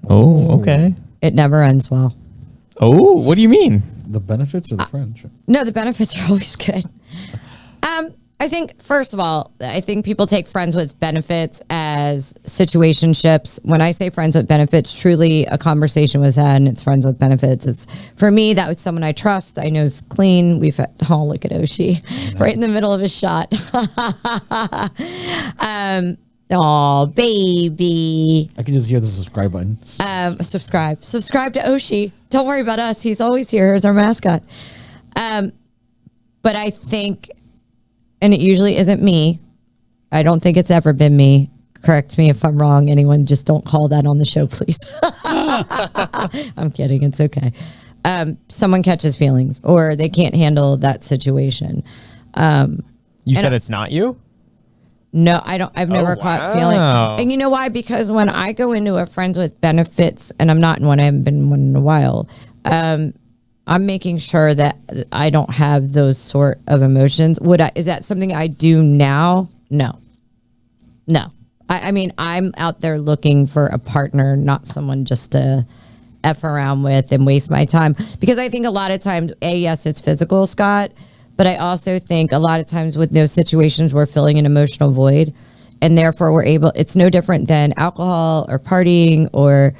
Oh, okay. It never ends well. Oh, what do you mean? The benefits or the friendship? No, the benefits are always good. I think, first of all, I think people take friends with benefits as situationships. When I say friends with benefits, truly a conversation was had and it's friends with benefits. It's, for me, that was someone I trust. I know is clean. We've had, oh, look at Oshi, right in the middle of his shot. Oh, baby. I can just hear the subscribe button. Subscribe to Oshi. Don't worry about us. He's always here as our mascot. But I think, and it usually isn't me. I don't think it's ever been me. Correct me if I'm wrong. Anyone, just don't call that on the show, please. I'm kidding. It's okay. Someone catches feelings or they can't handle that situation. You said it's not you? No, I don't. I've never caught feeling. And you know why? Because when I go into a friends with benefits, and I'm not in one, I haven't been in one in a while, I'm making sure that I don't have those sort of emotions. Is that something I do now? No. I mean, I'm out there looking for a partner, not someone just to F around with and waste my time. Because I think a lot of times, yes, it's physical, Scott, but I also think a lot of times with those situations, we're filling an emotional void. And therefore, it's no different than alcohol or partying or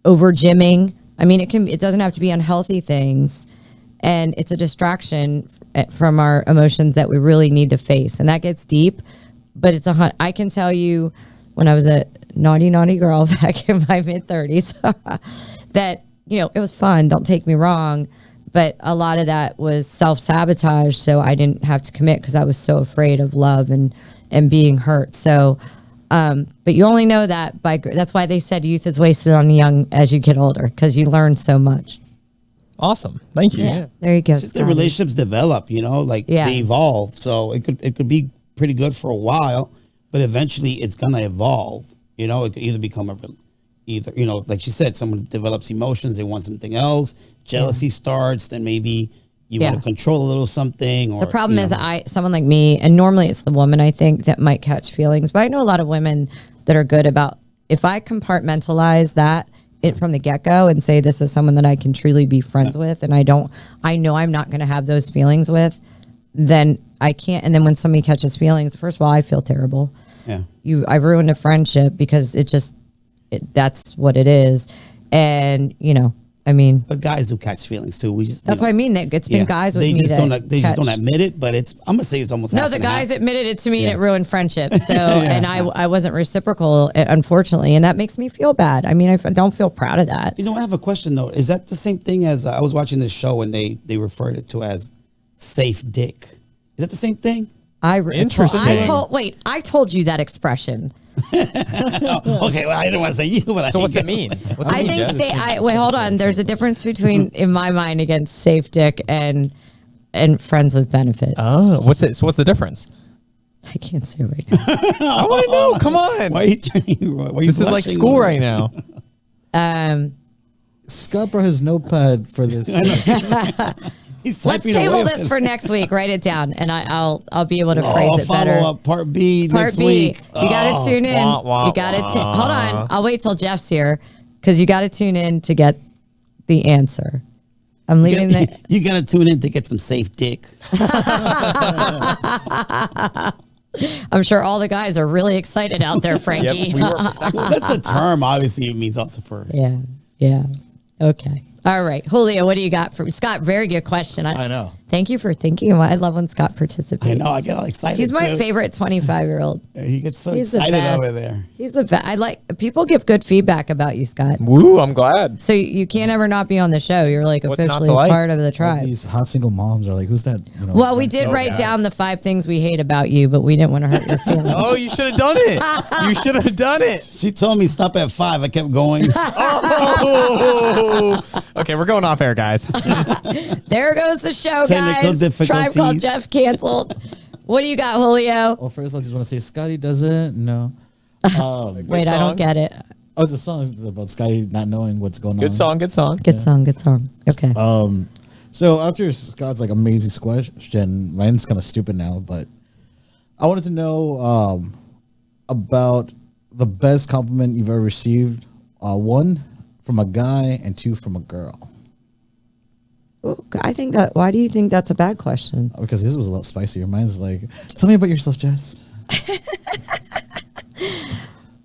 over gymming. I mean, it doesn't have to be unhealthy things. And it's a distraction from our emotions that we really need to face. And that gets deep. But I can tell you when I was a naughty girl back in my mid-30s that, it was fun. Don't take me wrong. But a lot of that was self-sabotage, so I didn't have to commit because I was so afraid of love and being hurt. So, but you only know that that's why they said youth is wasted on young as you get older, because you learn so much. Awesome. Thank you. Yeah. There you go. It's just the relationships develop, they evolve. So it could be pretty good for a while, but eventually it's going to evolve. It could either become like she said, someone develops emotions, they want something else, jealousy starts, then maybe you want to control a little something. Or the problem is someone like me, and normally it's the woman I think that might catch feelings, but I know a lot of women that are good about, if I compartmentalize that from the get-go and say this is someone that I can truly be friends with, and I know I'm not going to have those feelings with, then I can't. And then when somebody catches feelings, first of all, I feel terrible. Yeah, I ruined a friendship because that's what it is. And but guys do catch feelings too. That's what I mean. It's been guys with me just don't admit it, but I'm gonna say it's almost the guys admitted it to me and it ruined friendships. So and I wasn't reciprocal, unfortunately, and that makes me feel bad. I mean, I don't feel proud of that. I have a question though. Is that the same thing as I was watching this show and they referred it to as safe dick? Is that the same thing? Interesting. I told you that expression. Okay, well, I didn't want to say you, but so what's it mean? Hold on. There's a difference between, in my mind, against safe dick and friends with benefits. Oh, what's it? So what's the difference? I can't say right now. I want to know. Come on. Why are you turning? This is like school right now. Scott brought his notepad for this. Let's table this for next week. Write it down, and I'll be able to phrase it better. Follow up part B next week. You got to tune in. You got to hold on. I'll wait till Jeff's here because you got to tune in to get the answer. I'm leaving You got to tune in to get some safe dick. I'm sure all the guys are really excited out there, Frankie. Well, that's the term. Obviously, it means also for. Yeah. Okay. All right, Julio, what do you got for Scott? Very good question. I know. Thank you for thinking. I love when Scott participates. I know. I get all excited. He's my favorite 25-year-old. He gets so He's the excited best. over there. He's the best. I like people give good feedback about you, Scott. Woo, I'm glad. So you can't ever not be on the show. You're like What's not officially to like? part of the All tribe. these hot single moms are like, who's that? You know, Well, we did write down the 5 things we hate about you, but we didn't want to hurt your feelings. Oh, you should have done it. You should have done it. She told me stop at 5. I kept going. Oh. Okay, we're going off air, guys. There goes the show, Technical guys. difficulties. Tribe Called Jeff canceled. What do you got, Julio? Well, first I just want to say Scotty doesn't know. Wait, I don't get it. Oh, it's a song about Scotty not knowing what's going on. Good song, good song. Good song, good song. Okay. So after Scott's like amazing question, mine's kind of stupid now, but I wanted to know about the best compliment you've ever received. 1 from a guy and 2 from a girl. Ooh, I think that. Why do you think that's a bad question? Because his was a lot spicier. Mine's like, tell me about yourself, Jess.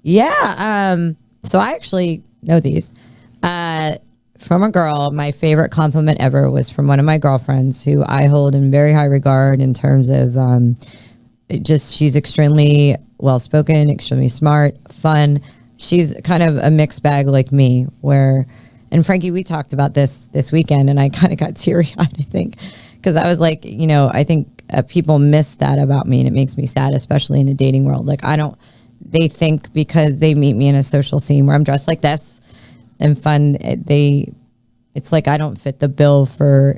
Yeah. So I actually know these. From a girl, my favorite compliment ever was from one of my girlfriends who I hold in very high regard in terms of she's extremely well-spoken, extremely smart, fun. She's kind of a mixed bag like me and Frankie, we talked about this weekend and I kind of got teary-eyed, I think, because I was like, I think people miss that about me and it makes me sad, especially in the dating world. Like they think because they meet me in a social scene where I'm dressed like this and fun, it's like I don't fit the bill for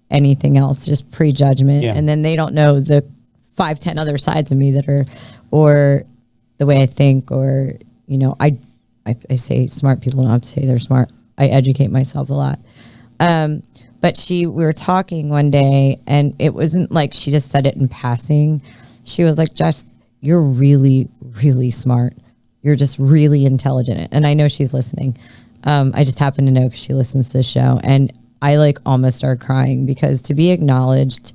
anything else, just prejudgment. Yeah. And then they don't know the 5-10 other sides of me that are, or the way I think, or, I say smart people don't have to say they're smart. I educate myself a lot. But we were talking one day and it wasn't like she just said it in passing. She was like, Jess, you're really, really smart. You're just really intelligent. And I know she's listening. I just happen to know because she listens to the show. And I almost started crying because to be acknowledged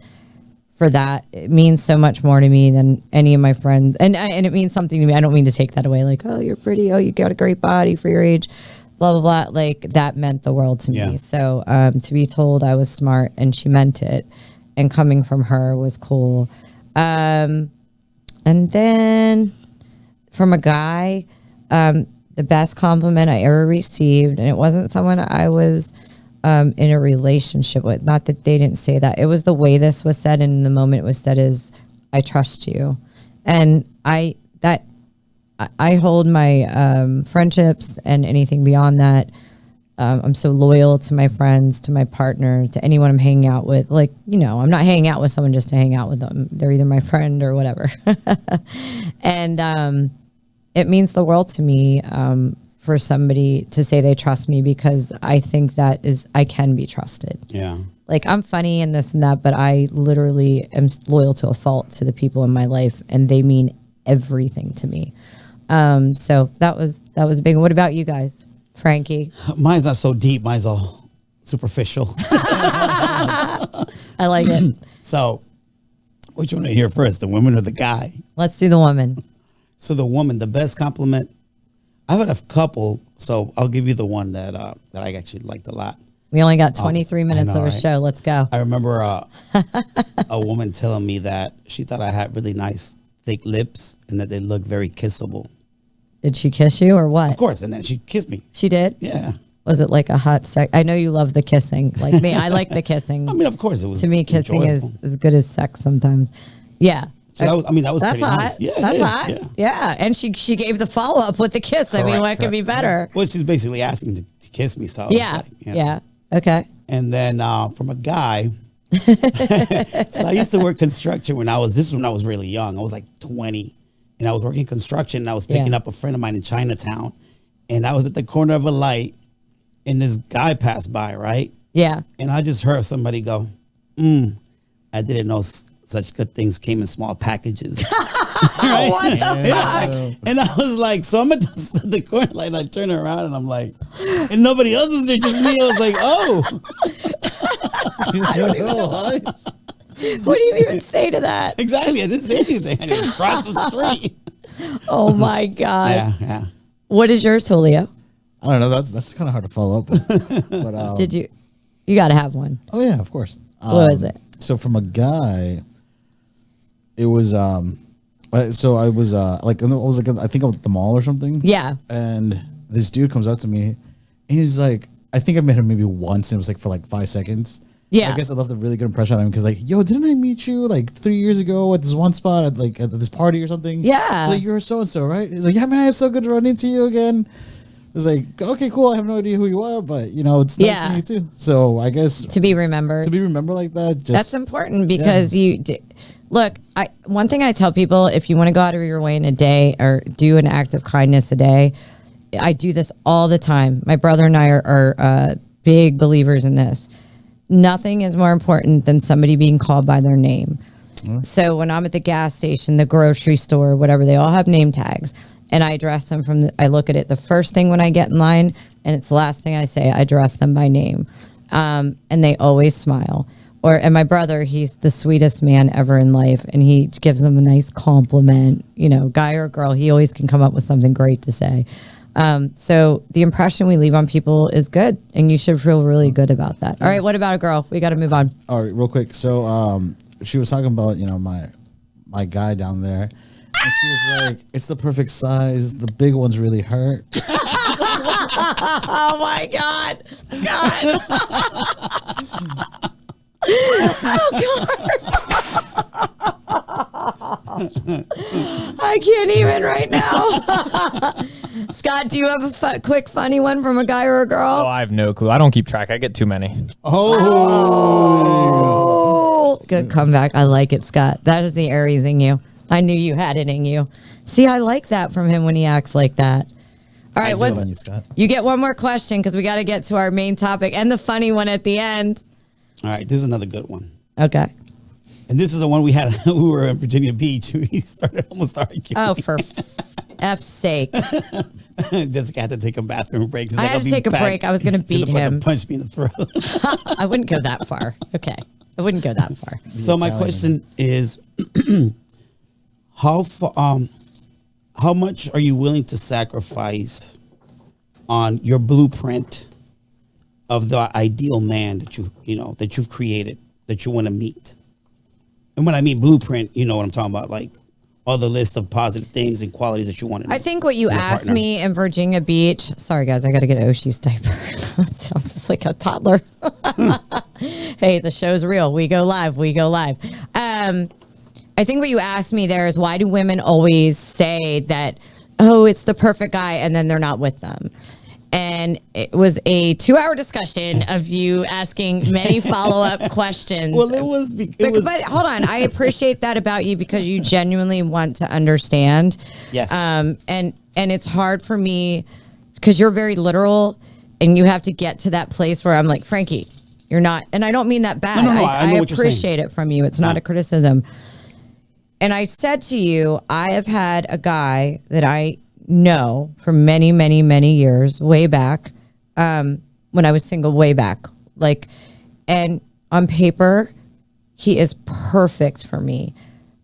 for that, it means so much more to me than any of my friends. And it means something to me. I don't mean to take that away. Like, oh, you're pretty. Oh, you got a great body for your age. Blah, blah, blah. Like that meant the world to me. So to be told I was smart and she meant it and coming from her was cool. And then from a guy, the best compliment I ever received, and it wasn't someone I was in a relationship with. Not that they didn't say that. It was the way this was said and the moment it was said is, I trust you. And I hold my friendships and anything beyond that. I'm so loyal to my friends, to my partner, to anyone I'm hanging out with. I'm not hanging out with someone just to hang out with them. They're either my friend or whatever. And it means the world to me for somebody to say they trust me because I think I can be trusted. Yeah. I'm funny and this and that, but I literally am loyal to a fault to the people in my life and they mean everything to me. So that was a big one. What about you guys? Frankie? Mine's not so deep. Mine's all superficial. I like it. So, which one to hear first, the woman or the guy? Let's do the woman. So the woman, the best compliment. I've had a couple, so I'll give you the one that I actually liked a lot. We only got 23 minutes of a show. Let's go. I remember a woman telling me that she thought I had really nice, thick lips and that they looked very kissable. Did she kiss you or what? Of course, and then she kissed me. She did? Yeah. Was it like a hot sex? I know you love the kissing. Like me, I like the kissing. I mean, of course it was. To me, kissing enjoyable. is as good as sex sometimes. Yeah. So that was That's pretty hot. nice. Yeah, That's it is. hot. Yeah. And she gave the follow up with the kiss. I mean, what could be better? Well, she's basically asking to kiss me. So I was like, yeah. Okay. And then from a guy. So I used to work construction when I was really young. I was like 20. And I was working construction and I was picking up a friend of mine in Chinatown. And I was at the corner of a light and this guy passed by, right? Yeah. And I just heard somebody go, I didn't know such good things came in small packages. Right? What the fuck? And I was like, so I'm at the corner light and I turn around and I'm like, and nobody else was there, just me. I was like, oh. I don't know. What do you even say to that? Exactly. I didn't say anything. I didn't cross the street. Oh my God. Yeah. What is yours, Julio? I don't know. That's kind of hard to follow up with. But Did you? You got to have one. Oh yeah, of course. What was it? So from a guy, it was so I was like, I was like, I think I was at the mall or something. Yeah. And this dude comes up to me, and he's like, I think I met him maybe once, and it was like for like 5 seconds. Yeah. I guess I left a really good impression on him because, like, yo, didn't I meet you like 3 years ago at this one spot at like at this party or something? Yeah. Like, you're so and so, right? He's like, yeah, man, it's so good to run into you again. It's like, okay, cool. I have no idea who you are, but you know, it's nice to meet you too. So I guess to be remembered like that. Just, that's important because look. One thing I tell people: if you want to go out of your way in a day or do an act of kindness a day, I do this all the time. My brother and I are big believers in this. Nothing is more important than somebody being called by their name. So when I'm at the gas station, the grocery store, whatever, they all have name tags. And I address them I look at it the first thing when I get in line, and it's the last thing I say. I address them by name. And they always smile. And my brother, he's the sweetest man ever in life, and he gives them a nice compliment, guy or girl. He always can come up with something great to say. So the impression we leave on people is good, and you should feel really good about that. All right, what about a girl? We got to move on. All right, real quick. So she was talking about, my guy down there. And she was like, it's the perfect size. The big ones really hurt. Oh, my God. Scott. I can't even right now. Scott, do you have a quick, funny one from a guy or a girl? Oh, I have no clue. I don't keep track. I get too many. Oh, good comeback. I like it, Scott. That is the Aries in you. I knew you had it in you. See, I like that from him when he acts like that. All right, you get one more question because we got to get to our main topic and the funny one at the end. All right, this is another good one. Okay. And this is the one we had. We were in Virginia Beach. We started almost arguing. Oh, for F's sake! Jessica had to take a bathroom break. I had to take a break. I was going to beat him. Punch me in the throat. I wouldn't go that far. Okay, I wouldn't go that far. So my question is, how much are you willing to sacrifice on your blueprint of the ideal man that you've created, that you want to meet? And when I mean blueprint, you know what I'm talking about, like all the list of positive things and qualities that you want to. I think what you asked me in Virginia Beach. Sorry, guys, I got to get Oshi's diaper. It sounds like a toddler. Hey, the show's real. We go live. I think what you asked me there is, why do women always say that, oh, it's the perfect guy, and then they're not with them? And it was a 2-hour discussion of you asking many follow-up questions. Well, it was. But hold on, I appreciate that about you because you genuinely want to understand. Yes. And it's hard for me because you're very literal, and you have to get to that place where I'm like, Frankie, you're not. And I don't mean that bad. No, I appreciate it from you. It's not a criticism. And I said to you, I have had a guy that I know for many, many, many years, way back, when I was single, way back. And on paper, he is perfect for me.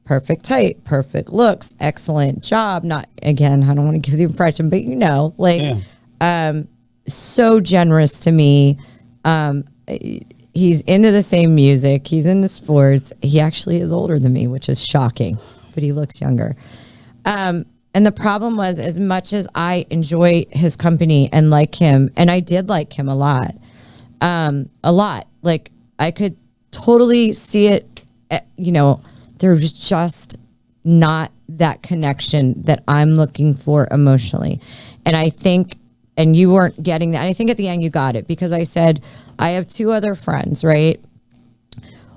Perfect type, perfect looks, excellent job. Not, again, I don't want to give the impression, but so generous to me. He's into the same music. He's into sports. He actually is older than me, which is shocking, but he looks younger. And the problem was, as much as I enjoy his company and like him, and I did like him a lot. Like, I could totally see it, there's just not that connection that I'm looking for emotionally. And I think, and you weren't getting that. And I think at the end you got it, because I said, I have 2 other friends, right?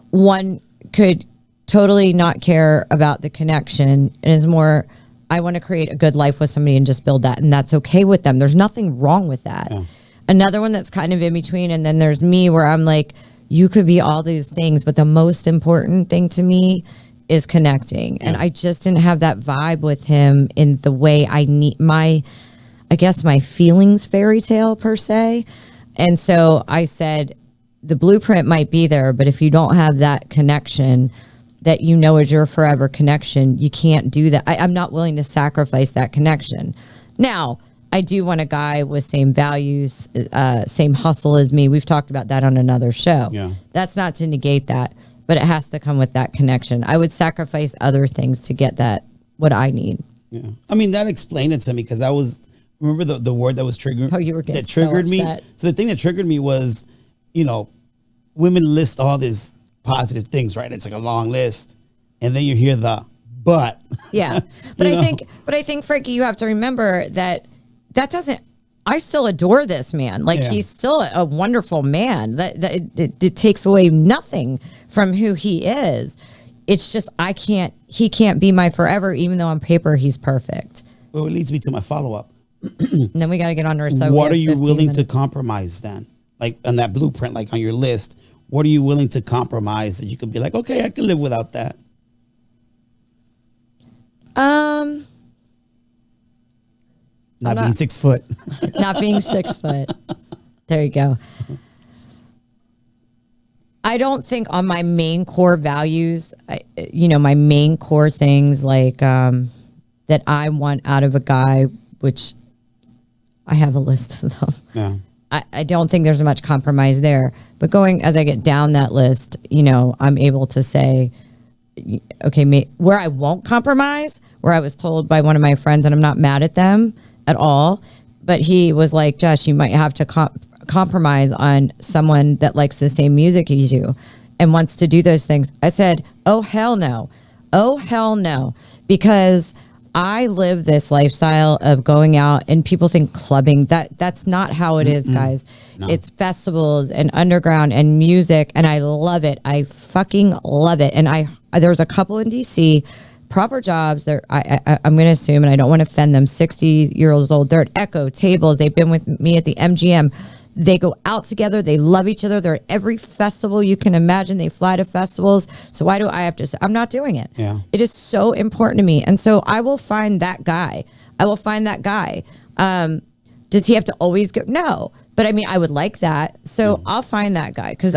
One could totally not care about the connection and is more, I want to create a good life with somebody and just build that. And that's okay with them. There's nothing wrong with that. Yeah. Another one that's kind of in between. And then there's me, where I'm like, you could be all these things, but the most important thing to me is connecting. Yeah. And I just didn't have that vibe with him in the way I need my feelings fairy tale per se. And so I said, the blueprint might be there, but if you don't have that connection that is your forever connection, you can't do that. I'm not willing to sacrifice that connection. Now, I do want a guy with same values, same hustle as me. We've talked about that on another show. Yeah. That's not to negate that, but it has to come with that connection. I would sacrifice other things to get that, what I need. Yeah. I mean, that explained it to me because that was, remember the word that was triggering? Oh, you were getting that triggered so me. upset. So the thing that triggered me was, you know, women list all these positive things, right? It's like a long list. And then you hear the but. Yeah. But I think, Frankie, you have to remember that doesn't, I still adore this man. Like he's still a wonderful man. It takes away nothing from who he is. It's just he can't be my forever, even though on paper he's perfect. Well, it leads me to my follow-up. And then we got to get on to our subject. What are you willing to compromise then? Like on that blueprint, like on your list, what are you willing to compromise that you could be like, okay, I can live without that? Not being 6 foot. Not being 6 foot. There you go. I don't think on my main core values, my main core things like that I want out of a guy, which I have a list of them. Yeah. I don't think there's much compromise there. But as I get down that list, I'm able to say, okay, where I won't compromise, where I was told by one of my friends, and I'm not mad at them at all, but he was like, Jess, you might have to compromise on someone that likes the same music as you and wants to do those things. I said, oh, hell no. Oh, hell no. Because I live this lifestyle of going out, and people think clubbing. That's not how it is, guys. No. It's festivals and underground and music, and I love it. I fucking love it. And there was a couple in DC, proper jobs. I'm going to assume, and I don't want to offend them, 60 years old. They're at Echo tables. They've been with me at the MGM. They go out together. They love each other. They're at every festival you can imagine. They fly to festivals. So why do I have to say, I'm not doing it. Yeah. It is so important to me. And so I will find that guy. Does he have to always go? No. But I mean, I would like that. So I'll find that guy. Because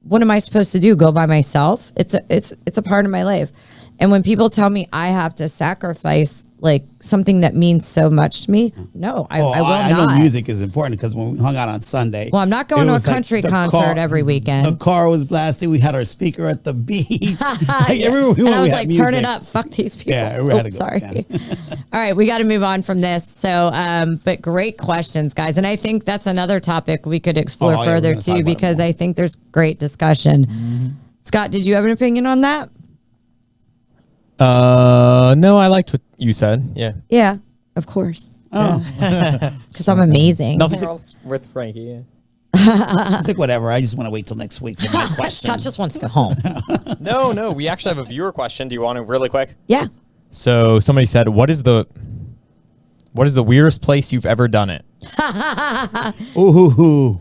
what am I supposed to do? Go by myself? It's a part of my life. And when people tell me I have to sacrifice like something that means so much to me, no, I will not. I know music is important because when we hung out on Sunday, well, I'm not going to a country concert every weekend. The car was blasting. We had our speaker at the beach. Everywhere we went, I was like, turn it up. Fuck these people. Yeah, we had to go. Sorry. All right, we got to move on from this. So, but great questions, guys. And I think that's another topic we could explore further too, because I think there's great discussion. Mm-hmm. Scott, did you have an opinion on that? No, I liked what you said. Yeah. Yeah, of course. Oh, because I'm amazing. Nothing wrong with Frankie. Yeah. It's like whatever. I just want to wait till next week for my question. Scott just wants to go home. No. We actually have a viewer question. Do you want to really quick? Yeah. So somebody said, "What is the weirdest place you've ever done it?" Ooh.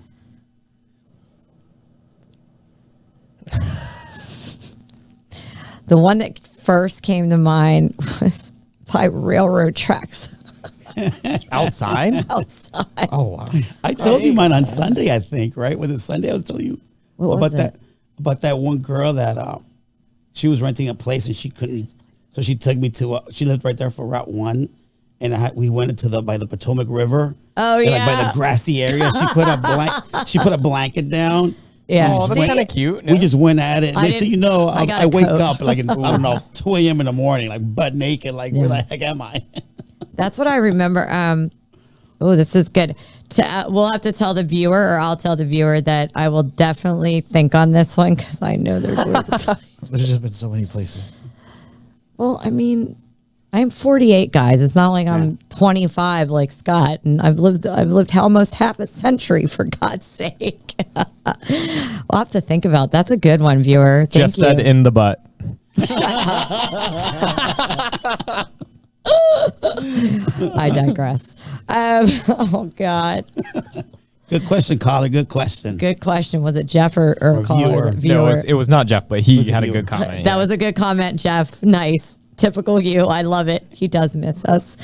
The one that first came to mind was by railroad tracks. Outside? Outside. Oh, wow. I told you mine on Sunday, I think, right? Was it Sunday? I was telling you about that one girl that she was renting a place and she couldn't. So she took me to, she lived right there for Route 1. And we went into by the Potomac River. Oh, yeah. Like by the grassy area. She put a blanket down. Yeah, oh, that's kind of cute. We just went at it. Next thing you know, I wake up like, I don't know, 2 a.m. in the morning, like butt naked. Like, where the heck am I? That's what I remember. This is good. We'll have to tell the viewer, or I'll tell the viewer that I will definitely think on this one because I know there's just been so many places. Well, I mean, I'm 48, guys. It's not like I'm 25 like Scott, and I've lived almost half a century, for God's sake. We'll have to think about. That's a good one, viewer. Thank Jeff said in the butt. I digress. Oh God. Good question, caller. Good question. Good question. Was it Jeff or caller? Viewer. No, it was not Jeff, but he had a good comment. That was a good comment, Jeff. Nice. Typical you. I love it. He does miss us.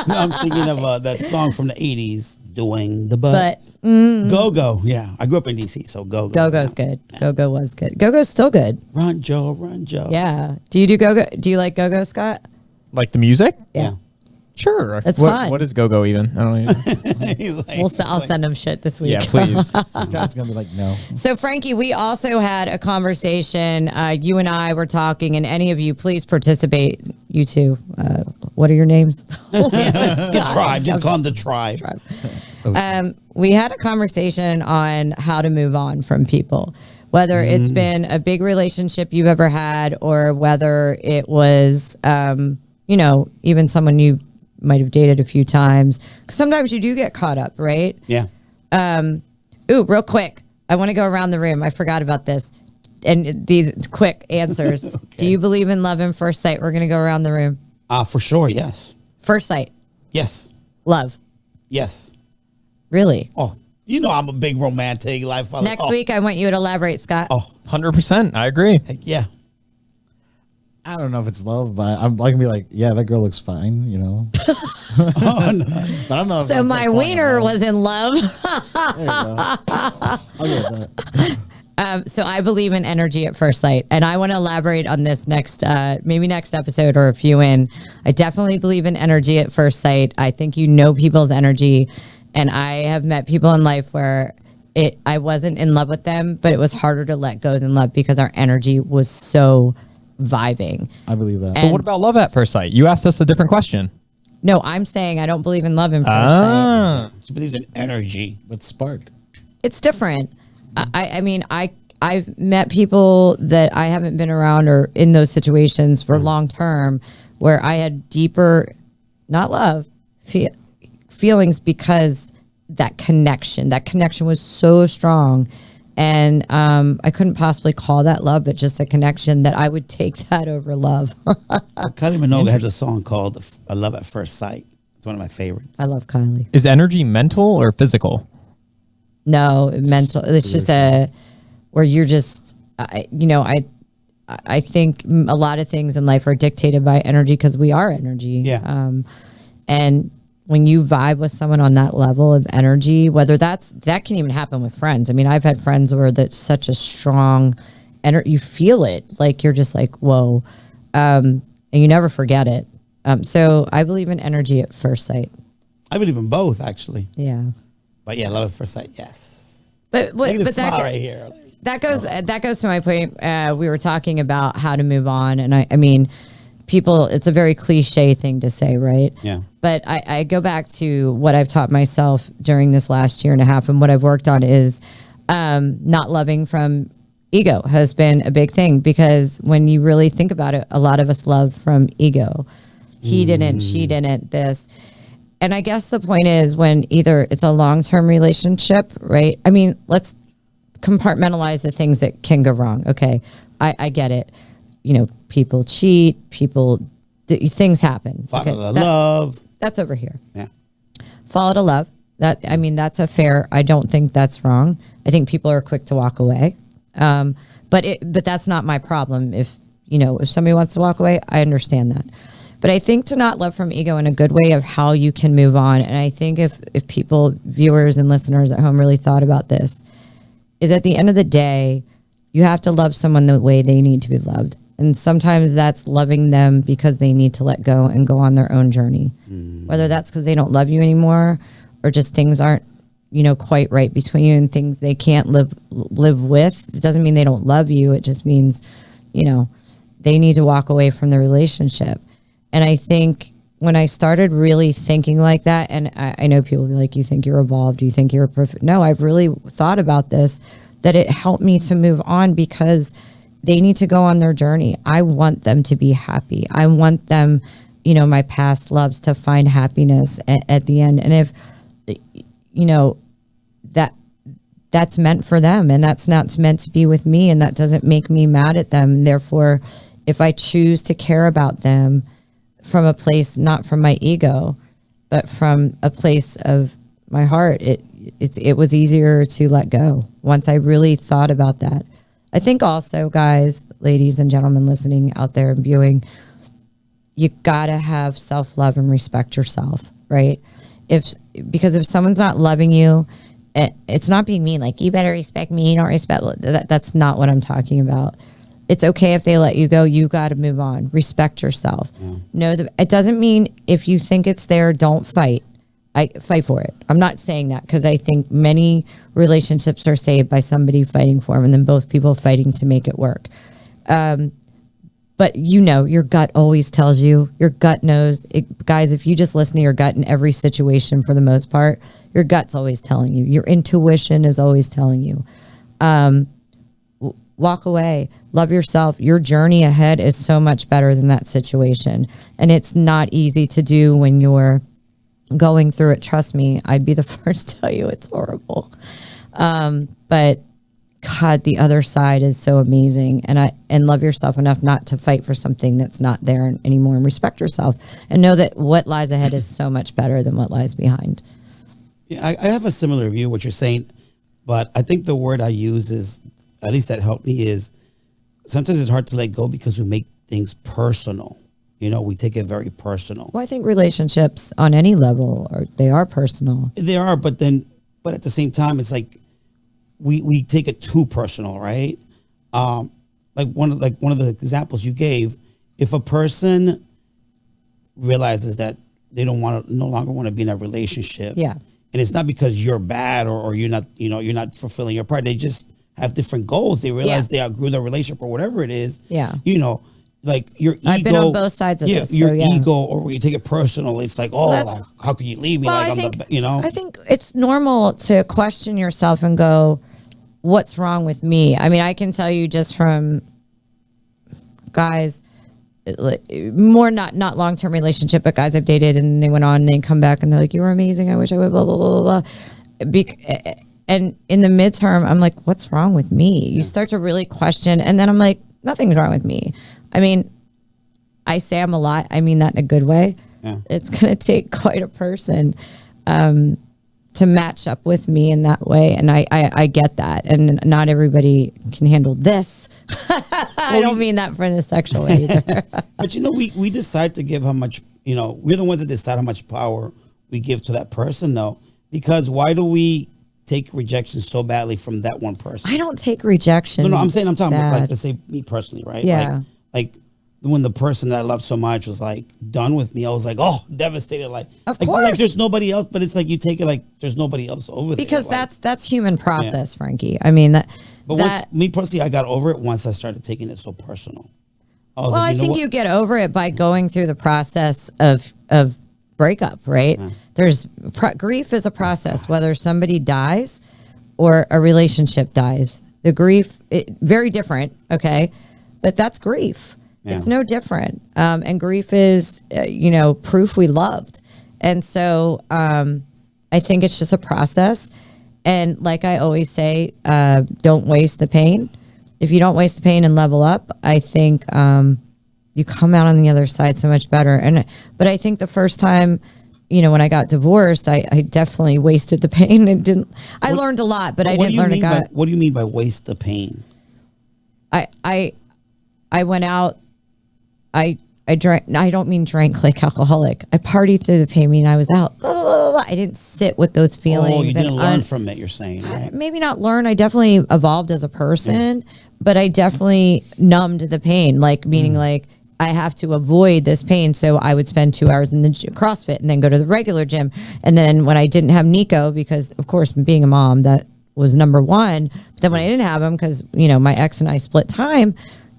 No, I'm thinking of that song from the 80s, Doing the Butt. Go-Go. Yeah. I grew up in D.C., so Go-Go. Go-Go's good. Go-Go was good. Go-Go's still good. Run, Joe. Run, Joe. Yeah. Do you do Go-Go? Do you like Go-Go, Scott? Like the music? Yeah. Sure. That's fun. What is go-go even? I don't even. I'll send him shit this week. Yeah, please. Scott's gonna be like, no. So, Frankie, we also had a conversation. You and I were talking, and any of you, please participate. You two. What are your names? The tribe. Just call them the tribe. We had a conversation on how to move on from people, whether it's been a big relationship you've ever had, or whether it was, even someone you might have dated a few times. 'Cause sometimes you do get caught up, right? Yeah. Real quick. I want to go around the room. I forgot about this. And these quick answers. Okay. Do you believe in love and first sight? We're going to go around the room. For sure, yes. First sight. Yes. Love. Yes. Really? Oh, I'm a big romantic life. Next week, I want you to elaborate, Scott. 100%. I agree. Heck yeah. I don't know if it's love, but I'm like, be like, yeah, that girl looks fine, But I don't know. If so my wiener was in love. There you go. I'll get that. So I believe in energy at first sight, and I want to elaborate on this maybe next episode or a few in. I definitely believe in energy at first sight. I think people's energy, and I have met people in life where I wasn't in love with them, but it was harder to let go than love because our energy was so vibing. I believe that. But what about love at first sight? You asked us a different question. No, I'm saying I don't believe in love in first sight. She believes in energy. But spark. It's different. I've met people that I haven't been around or in those situations for long term where I had deeper, not love, feelings because that connection was so strong. And I couldn't possibly call that love, but just a connection that I would take that over love. Kylie Minogue has a song called "A Love at First Sight." It's one of my favorites. I love Kylie. Is energy mental or physical? No, mental. It's just where you're just, I think a lot of things in life are dictated by energy because we are energy. Yeah. And when you vibe with someone on that level of energy, whether that can even happen with friends. I mean, I've had friends where that's such a strong energy, you feel it, like you're just like, whoa, and you never forget it. So I believe in energy at first sight. I believe in both, actually. Yeah. But yeah, love at first sight, yes. But that right here. That goes to my point. We were talking about how to move on, and I mean, people, it's a very cliche thing to say, right? Yeah. But I go back to what I've taught myself during this last year and a half, and what I've worked on is not loving from ego has been a big thing, because when you really think about it, a lot of us love from ego. He didn't, she didn't, this. And I guess the point is, when either it's a long-term relationship, right? I mean, let's compartmentalize the things that can go wrong. Okay, I get it. People cheat, things happen. Fall out of love. That's over here. Yeah. Fall out of love. That's a fair, I don't think that's wrong. I think people are quick to walk away. But that's not my problem. If somebody wants to walk away, I understand that. But I think to not love from ego in a good way of how you can move on. And I think if people, viewers and listeners at home, really thought about this, is at the end of the day, you have to love someone the way they need to be loved. And sometimes that's loving them because they need to let go and go on their own journey. Whether that's because they don't love you anymore, or just things aren't, quite right between you, and things they can't live with. It doesn't mean they don't love you. It just means, they need to walk away from the relationship. And I think when I started really thinking like that, and I know people will be like, you think you're evolved, you think you're perfect. No, I've really thought about this, that it helped me to move on, because they need to go on their journey. I want them to be happy. I want them, my past loves, to find happiness at the end. And if, that's meant for them, and that's not meant to be with me, and that doesn't make me mad at them. And therefore, if I choose to care about them from a place, not from my ego, but from a place of my heart, it was easier to let go once I really thought about that. I think also, guys, ladies and gentlemen listening out there and viewing, you gotta have self-love and respect yourself, right? Because if someone's not loving you, it's not being mean, like, you better respect me, you don't respect, that's not what I'm talking about. It's okay if they let you go. You got to move on. Respect yourself. Know that it doesn't mean if you think it's there, don't fight. I fight for it. I'm not saying that because I think many relationships are saved by somebody fighting for them and then both people fighting to make it work. But your gut always tells you. Your gut knows. Guys, if you just listen to your gut in every situation for the most part, your gut's always telling you. Your intuition is always telling you. Walk away. Love yourself. Your journey ahead is so much better than that situation. And it's not easy to do when you're going through it. Trust me, I'd be the first to tell you it's horrible. But God, the other side is so amazing. And love yourself enough not to fight for something that's not there anymore, and respect yourself and know that what lies ahead is so much better than what lies behind. Yeah, I have a similar view of what you're saying, but I think the word I use is, at least that helped me, is sometimes it's hard to let go because we make things personal. We take it very personal. Well, I think relationships on any level they are personal. They are, but at the same time, it's like we take it too personal, right? Like one of the examples you gave, if a person realizes that they no longer want to be in a relationship, yeah, and it's not because you're bad or you're not, you're not fulfilling your part. They just have different goals. They realize they outgrew their relationship or whatever it is. Yeah. Like your ego. I've been on both sides of this. Your ego, or when you take it personal, it's like, how could you leave me? Well, I think it's normal to question yourself and go, what's wrong with me? I mean, I can tell you just from guys, more not long-term relationship, but guys I've dated and they went on and they come back and they're like, you were amazing. I wish I would, blah, blah, blah, blah, blah. And in the midterm, I'm like, what's wrong with me? You start to really question. And then I'm like, nothing's wrong with me. I mean, I say I'm a lot. I mean that in a good way. Yeah. It's going to take quite a person to match up with me in that way. And I get that. And not everybody can handle this. I don't mean that in a sexual way either. But we decide to give how much, we're the ones that decide how much power we give to that person, though. Because why do we take rejection so badly from that one person? I don't take rejection. No, I'm talking about, like, let's say me personally, right? Yeah. Like when the person that I loved so much was like done with me, I was like, devastated. Of course. Like there's nobody else, but it's like you take it like there's nobody else over there. Because that's human process, Frankie. I mean once me personally, I got over it once I started taking it so personal. I think you get over it by going through the process of breakup, right? Yeah. There's grief is a process, whether somebody dies or a relationship dies. The grief, very different, okay? But that's grief. Yeah. It's no different. And grief is, proof we loved. And so I think it's just a process. And like I always say, don't waste the pain. If you don't waste the pain and level up, I think you come out on the other side so much better. But I think the first time, when I got divorced, I definitely wasted the pain and didn't. I learned a lot, but I didn't learn what do you mean by waste the pain? I went out. I drank. I don't mean drank like alcoholic. I partied through the pain. I mean, I was out. Blah, blah, blah, blah. I didn't sit with those feelings. Oh, you didn't learn from it. You're saying, right? Maybe not learn. I definitely evolved as a person, but I definitely numbed the pain. Like meaning, like I have to avoid this pain. So I would spend 2 hours in the CrossFit and then go to the regular gym. And then when I didn't have Nico, because of course being a mom, that was number one. But then when I didn't have him, because my ex and I split time.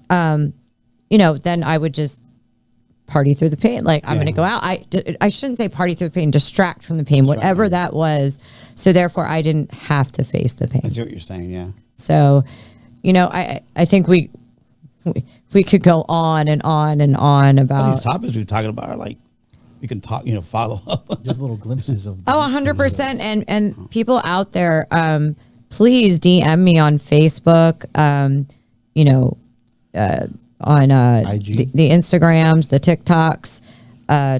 Then I would just party through the pain. Like I'm going to go out. I shouldn't say party through the pain, distract from the pain, whatever that was. So therefore I didn't have to face the pain. I see what you're saying. Yeah. So, I think we could go on and on and on about all these topics we're talking about are like, we can talk, follow up. Just little glimpses of. 100%. And people out there, please DM me on Facebook, on IG. The Instagrams, the TikToks,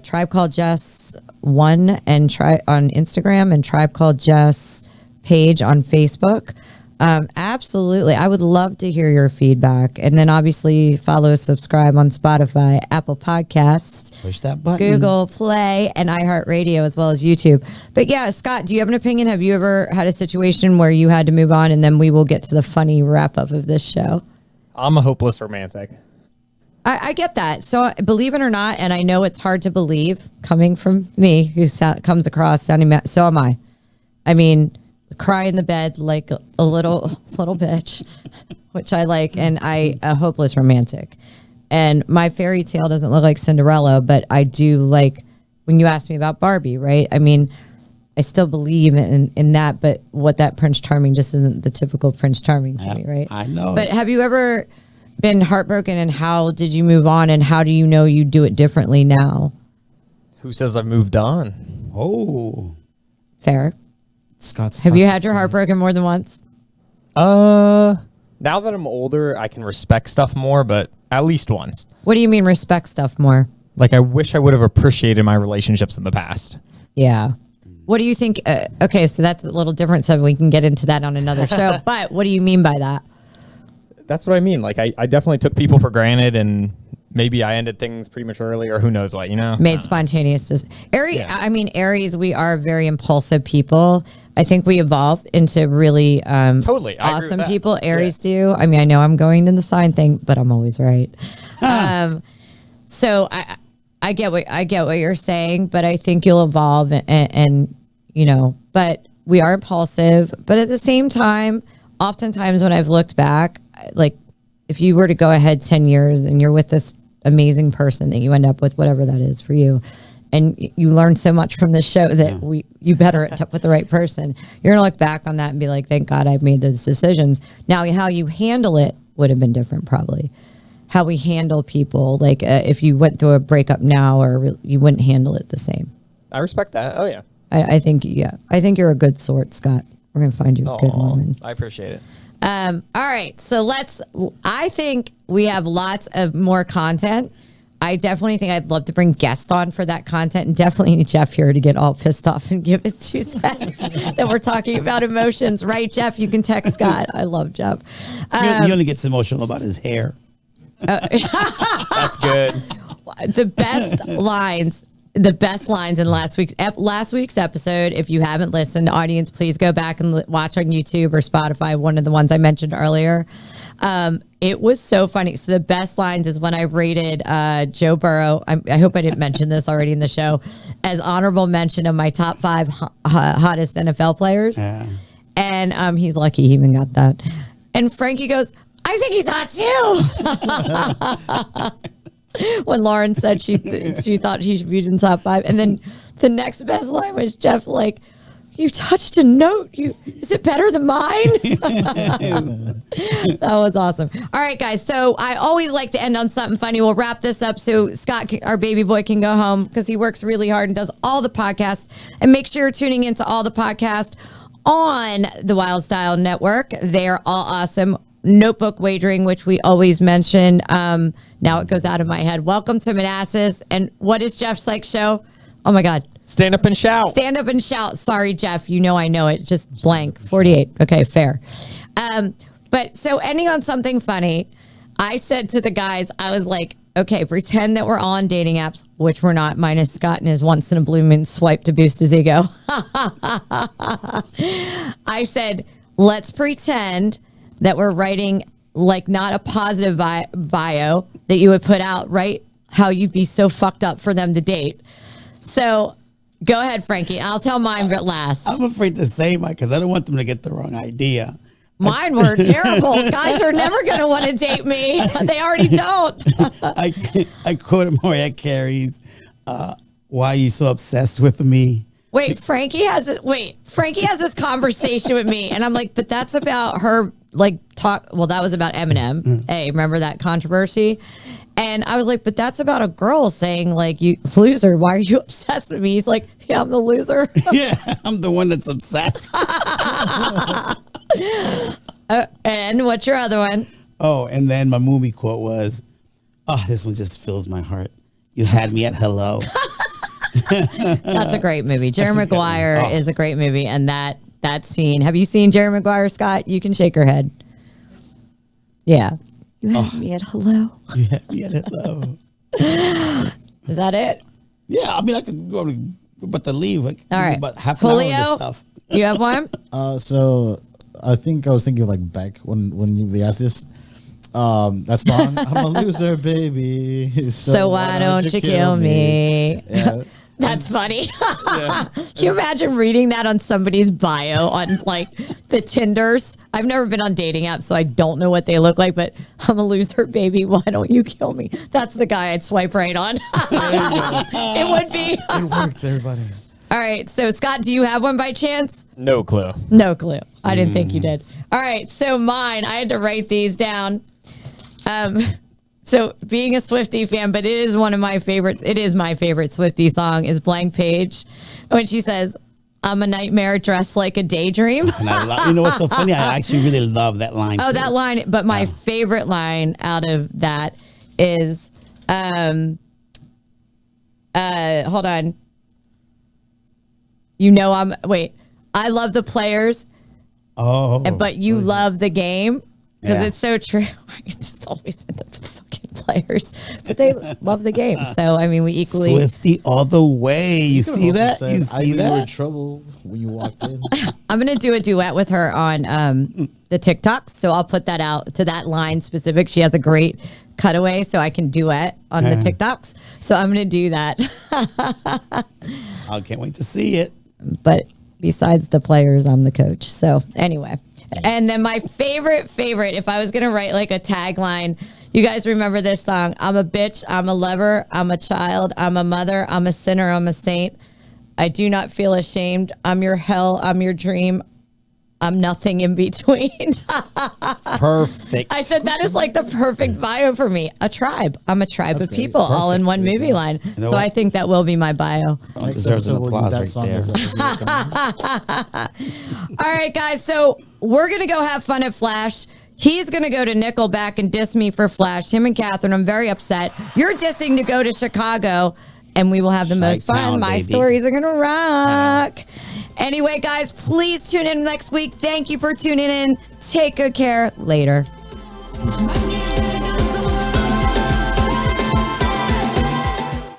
Tribe Called Jess 1 and try on Instagram and Tribe Called Jess page on Facebook. Absolutely. I would love to hear your feedback. And then obviously follow, subscribe on Spotify, Apple Podcasts, push that button, Google Play, and iHeartRadio, as well as YouTube. But yeah, Scott, do you have an opinion? Have you ever had a situation where you had to move on? And then we will get to the funny wrap up of this show. I'm a hopeless romantic. I get that. So believe it or not, and I know it's hard to believe coming from me, who comes across sounding so am I. I mean, cry in the bed like a little bitch, which I like, and a hopeless romantic. And my fairy tale doesn't look like Cinderella, but I do like when you asked me about Barbie, right? I mean, I still believe in that, but what that Prince Charming just isn't the typical Prince Charming for me, right? I know. But have you ever been heartbroken, and how did you move on, and how do you know you do it differently now? Who says I've moved on? Oh. Fair. Scott's Have you had your heart broken more than once? Now that I'm older, I can respect stuff more, but at least once. What do you mean respect stuff more? Like, I wish I would have appreciated my relationships in the past. Yeah. What do you think? Okay, so that's a little different, so we can get into that on another show. But what do you mean by that? That's what I mean. Like, I definitely took people for granted, and maybe I ended things prematurely, or who knows what, Made spontaneous. Aries, we are very impulsive people. I think we evolve into really totally awesome people. Aries do. I mean, I know I'm going to the sign thing, but I'm always right. So I get what you're saying, but I think you'll evolve and but we are impulsive. But at the same time, oftentimes when I've looked back, like if you were to go ahead 10 years and you're with this amazing person that you end up with, whatever that is for you, and you learn so much from this show that you better end up with the right person, you're gonna look back on that and be like, thank God I've made those decisions. Now, how you handle it would have been different, probably. How we handle people, like if you went through a breakup now, or you wouldn't handle it the same. I respect that. Oh yeah. I think you're a good sort, Scott. We're gonna find you a good woman. I appreciate it. All right, so I think we have lots of more content. I definitely think I'd love to bring guests on for that content, and definitely need Jeff here to get all pissed off and give his 2 cents that we're talking about emotions. Right, Jeff? You can text Scott. I love Jeff. He only gets emotional about his hair. That's good. The best lines in last week's episode. If you haven't listened, audience, please go back and watch on YouTube or Spotify. One of the ones I mentioned earlier. It was so funny. So the best lines is when I rated Joe Burrow. I hope I didn't mention this already in the show, as honorable mention of my top 5 hottest NFL players. Yeah. And he's lucky he even got that. And Frankie goes, I think he's hot too. When Lauren said she thought he should be in top 5. And then the next best line was Jeff like, you touched a note. Is it better than mine? That was awesome. All right, guys. So I always like to end on something funny. We'll wrap this up so Scott, our baby boy, can go home because he works really hard and does all the podcasts. And make sure you're tuning into all the podcasts on the Wylde Style Network. They're all awesome. Notebook Wagering, which we always mention. Now it goes out of my head. Welcome to Manassas. And what is Jeff's show? Oh my God. Stand Up and Shout. Stand Up and Shout. Sorry, Jeff. I know it. Just blank. 48. Okay, fair. But so ending on something funny, I said to the guys, I was like, okay, pretend that we're all on dating apps, which we're not, minus Scott and his once in a blue moon swipe to boost his ego. I said, let's pretend that we're writing not a positive bio that you would put out, right? How you'd be so fucked up for them to date. So go ahead, Frankie. I'll tell mine last. I'm afraid to say mine because I don't want them to get the wrong idea. Mine were terrible. Guys are never going to want to date me. They already don't. I quoted Mariah Carey's, why are you so obsessed with me? Wait, Frankie has this conversation with me. And I'm like, but that's about her talk. Well, that was about Eminem. Hey, remember that controversy? And I was like, but that's about a girl saying you loser. Why are you obsessed with me? He's like, yeah, I'm the loser. Yeah, I'm the one that's obsessed. And what's your other one? Oh, and then my movie quote was, this one just fills my heart. You had me at hello. That's a great movie. Jerry Maguire is a great movie. And that scene, have you seen Jerry Maguire, Scott? You can shake your head. Yeah. You had me at hello. You had me at hello. Is that it? Yeah, I mean, I could go but to leave. All right. About half an Julio, hour of this stuff. You have one? So I think I was thinking back when they asked this. that song, I'm a loser, baby. So why don't you kill me? Yeah. That's funny. Can you imagine reading that on somebody's bio on like the Tinders? I've never been on dating apps, so I don't know what they look like, but I'm a loser, baby. Why don't you kill me? That's the guy I'd swipe right on. It would be. It worked, everybody. All right. So, Scott, do you have one by chance? No clue. No clue. I didn't think you did. All right. So, mine, I had to write these down. So being a Swiftie fan, but it is one of my favorites. It is my favorite Swiftie song is Blank Page. When she says, I'm a nightmare dressed like a daydream. And you know what's so funny? I actually really love that line. Oh, too. that line. But my favorite line out of that is, hold on. I love the players. Oh. But you love the game. Because it's so true. I just always end up with fucking players. But they love the game. So, I mean, we equally. Swiftie all the way. You see that? Said, you see that? You were in trouble when you walked in. I'm going to do a duet with her on the TikToks. So I'll put that out to that line specific. She has a great cutaway. So I can duet on the TikToks. So I'm going to do that. I can't wait to see it. But besides the players, I'm the coach. So anyway. And then my favorite, if I was going to write like a tagline, you guys remember this song. I'm a bitch. I'm a lover. I'm a child. I'm a mother. I'm a sinner. I'm a saint. I do not feel ashamed. I'm your hell. I'm your dream. I'm nothing in between. Perfect. I said that is like the perfect bio for me. A tribe. I'm a tribe of people all in one movie line. You know so what? I think that will be my bio. Deserves an applause right there. All right, guys. So we're going to go have fun at Flash. He's going to go to Nickelback and diss me for Flash. Him and Catherine, I'm very upset. You're dissing to go to Chicago, and we will have the most fun. My stories are going to rock. Anyway, guys, please tune in next week. Thank you for tuning in. Take good care. Later.